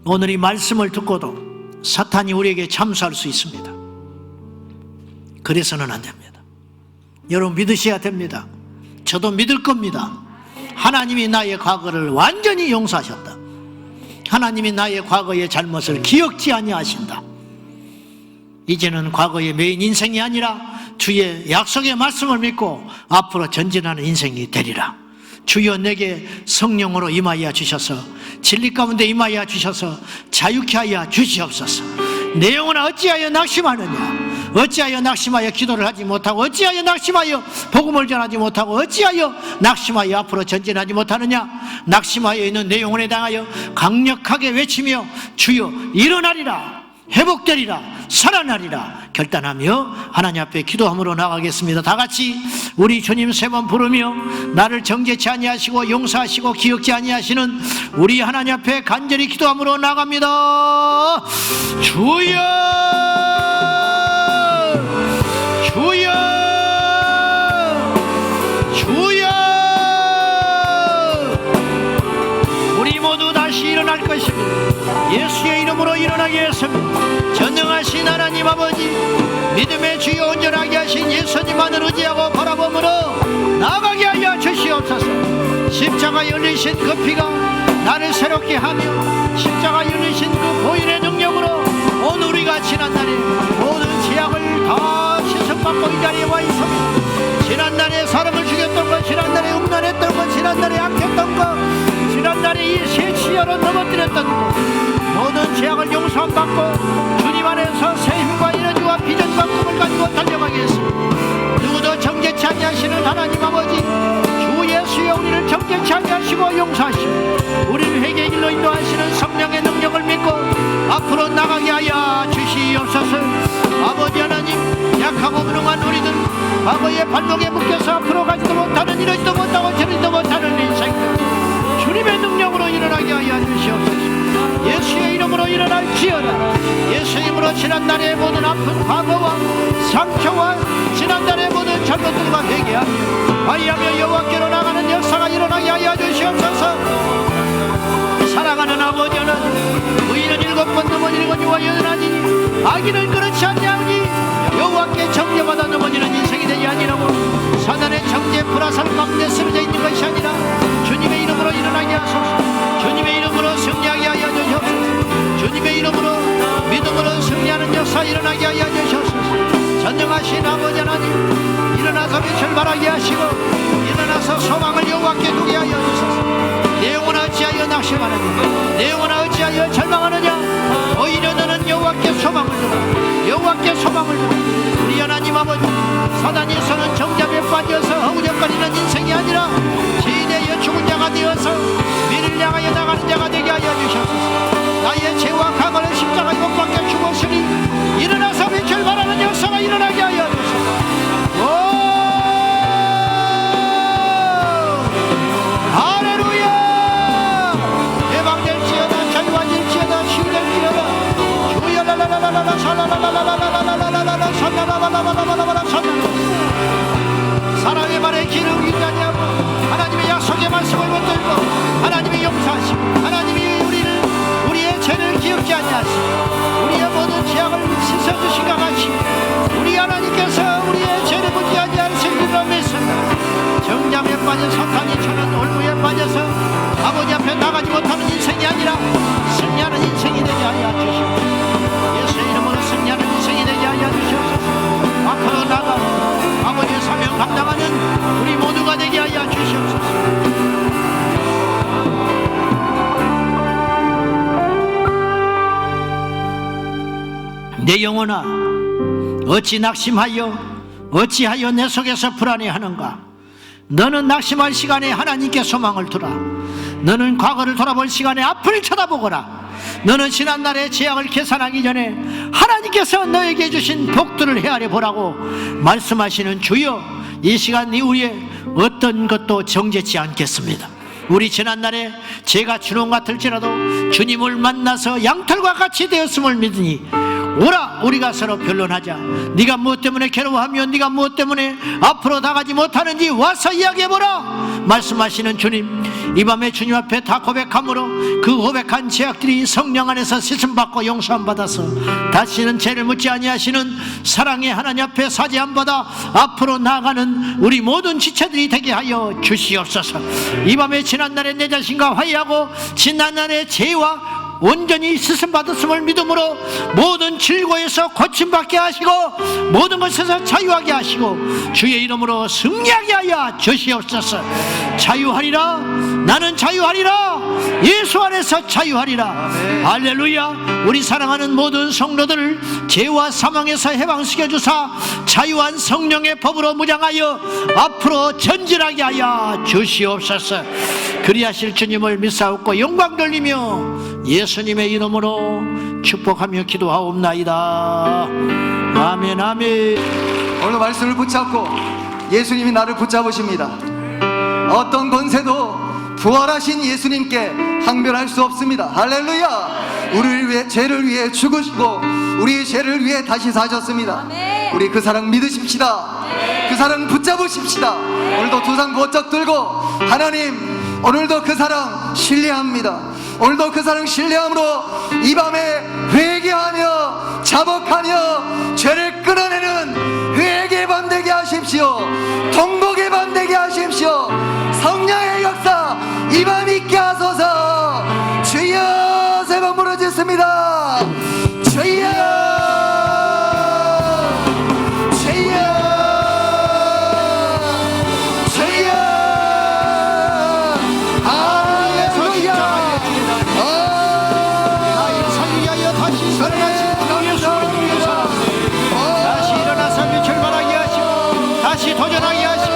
오늘 이 말씀을 듣고도 사탄이 우리에게 참수할 수 있습니다. 그래서는 안 됩니다. 여러분 믿으셔야 됩니다. 저도 믿을 겁니다. 하나님이 나의 과거를 완전히 용서하셨다. 하나님이 나의 과거의 잘못을 기억지 아니하신다. 이제는 과거의 메인 인생이 아니라 주의 약속의 말씀을 믿고 앞으로 전진하는 인생이 되리라. 주여 내게 성령으로 임하여 주셔서 진리 가운데 임하여 주셔서 자유케 하여 주시옵소서. 내 영혼아 어찌하여 낙심하느냐? 어찌하여 낙심하여 기도를 하지 못하고, 어찌하여 낙심하여 복음을 전하지 못하고, 어찌하여 낙심하여 앞으로 전진하지 못하느냐? 낙심하여 있는 내 영혼에 당하여 강력하게 외치며 주여 일어나리라, 회복되리라, 살아나리라 결단하며 하나님 앞에 기도함으로 나가겠습니다. 다 같이 우리 주님 3번 부르며 나를 정죄치 아니하시고 용서하시고 기억지 아니하시는 우리 하나님 앞에 간절히 기도함으로 나갑니다. 주여, 주여, 주여. 우리 모두 다시 일어날 것입니다. 예수의 이름으로 일어나게 했습니다. 전능하신 하나님 아버지, 믿음의 주여 온전하게 하신 예수님만을 의지하고 바라봄으로 나가게 하여 주시옵소서. 십자가 열리신 그 피가 나를 새롭게 하며 십자가 열리신 그 보혈의 능력으로 오늘 우리가 지난날에 모든 죄악을 다 씻음받고 이 자리에 와 있습니다. 지난날에 사람을 죽였던 것, 지난날에 음란했던 것, 지난날에 악했던 것, 지난날에 이 세치열을 넘어뜨렸던 것, 모든 죄악을 용서받고 주님 안에서 새 힘과 에너지와 비전과 꿈을 가지고 달려가겠습니다. 누구도 정죄치 아니하시는 하나님 아버지, 주 예수여 우리를 정죄치 아니하시고 용서하시고 우리를 회개의 길로 인도하시는 성령의 능력을 믿고 앞으로 나가게 하여 주시옵소서. 아버지 하나님, 약하고 무능한 우리들, 과거의 발목에 묶여서 앞으로 가지도 못하는, 이러지도 못하고 저러지도 못하는 인생들 주님의 능력으로 일어나게 하여 주시옵소서. 예수의 이름으로 일어날지어다. 예수의 이름으로 지난날의 모든 아픈 과거와 상처와 지난날의 모든 잘못들과 회개하며 화해하며 여호와께로 나가는 역사가 일어나게 하여 주시옵소서. 사랑하는 아버지 하나님, 의인은 7번 넘어지는 이와 여전하니 악인은 그렇지 않냐오니 여호와께 정죄받아 넘어지는 인생이 되지 아니라고. 사단의 정죄 불화살 가운데 쓰러져 있는 것이 아니라 주님의 이름으로 일어나게 하소서. 주님의 이름으로 승리하게 하여 주시옵소서. 주님의 이름으로 믿음으로 승리하는 역사 일어나게 하여 주시옵소서. 전능하신 아버지 하나님, 일어나서 빛을 발하게 하시고 일어나서 소망을 여호와께 두게 하여 주소서. 내 영혼아 어찌하여 낙심하느냐? 내 영혼아 어찌하여 절망하느냐? 오히려 너는 여호와께 소망을 두라. 여호와께 소망을 두라. 우리 하나님 아버지, 사단에서는 정잡에 빠져서 허우적거리는 인생이 아니라 시대의 죽은 자가 되어서 미래를 향하여 나가는 자가 되게 하여 주셨소서. 나의 죄와 과거를 십자가에 못 박혀 죽었으니 일어나서 빛을 발하는 역사가 일어나게 하여 주소서. 할렐루야. 해방될지어다, 자유화될지어다, 치유될지어다. 주여 라라라라라라 살라라라라라라라라라라 살라라라라라라라라 살라라. 사랑의 말에 귀를 기울이지 아니하고 하나님의 약속의 말씀을 붙들고 하나님이 용서하시고 하나님이 우리의 죄를 기억지 아니하시고 우리의 모든 죄악을 씻어주신 것 같이 우리 하나님께서 우리의 죄를 묻지 아니하실 줄로 믿습니다. 정잠에 빠진 사탄이 저는 올무에 빠져서 아버지 앞에 나가지 못하는 인생이 아니라 승리하는 인생이 되게 하여 주시옵소서. 예수의 이름으로 승리하는 인생이 되게 하여 주시옵소서. 앞으로 나가 아버지의 사명 감당하는 우리 모두가 되게 하여 주시옵소서. 내 영혼아 어찌 낙심하여 어찌하여 내 속에서 불안해하는가? 너는 낙심할 시간에 하나님께 소망을 두라. 너는 과거를 돌아볼 시간에 앞을 쳐다보거라. 너는 지난날의 죄악을 계산하기 전에 하나님께서 너에게 주신 복들을 헤아려 보라고 말씀하시는 주여, 이 시간 이후에 어떤 것도 정죄치 않겠습니다. 우리 지난날에 죄가 주놈 같을지라도 주님을 만나서 양털과 같이 되었음을 믿으니 오라, 우리가 서로 변론하자. 네가 무엇 때문에 괴로워하며 네가 무엇 때문에 앞으로 나가지 못하는지 와서 이야기해보라 말씀하시는 주님, 이 밤에 주님 앞에 다 고백함으로 그 고백한 죄악들이 성령 안에서 씻음받고 용서함 받아서 다시는 죄를 묻지 아니하시는 사랑의 하나님 앞에 사죄함 받아 앞으로 나아가는 우리 모든 지체들이 되게 하여 주시옵소서. 이 밤에 지난날의 내 자신과 화해하고 지난날의 죄와 온전히 씻음받았음을 믿음으로 모든 질고에서 고침받게 하시고 모든 것에서 자유하게 하시고 주의 이름으로 승리하게 하여 주시옵소서. 자유하리라. 나는 자유하리라. 예수 안에서 자유하리라. 할렐루야. 우리 사랑하는 모든 성도들을 죄와 사망에서 해방시켜 주사 자유한 성령의 법으로 무장하여 앞으로 전진하게 하여 주시옵소서. 그리하실 주님을 믿사옵고 영광 돌리며 예수님의 이름으로 축복하며 기도하옵나이다. 아멘. 아멘. 오늘 말씀을 붙잡고 예수님이 나를 붙잡으십니다. 어떤 권세도 부활하신 예수님께 항변할 수 없습니다. 할렐루야. 우리를 위해, 죄를 위해 죽으시고 우리의 죄를 위해 다시 사셨습니다. 우리 그 사랑 믿으십시다. 그 사랑 붙잡으십시다. 오늘도 두 손 번쩍 들고 하나님, 오늘도 그 사랑 신뢰합니다. 오늘도 그 사랑 신뢰함으로 이 밤에 회개하며 자복하며 죄를 끊어내는 회개 밤 되게 하십시오. 통곡의 밤 되게 하십시오. 성령의 역사 이 밤 있게 하소서. 주여 세 번 부르짖습니다. 주여, 주여, 주여. 할렐루야. 나를 위하여 다시 살아나신 예수를 위해서 다시 일어나서 출발하게 하시고 다시 도전하게 하시고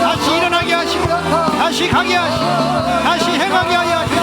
다시 일어나게 하시고 다시 가게 하시고 다시 행하게 하여 주옵소서.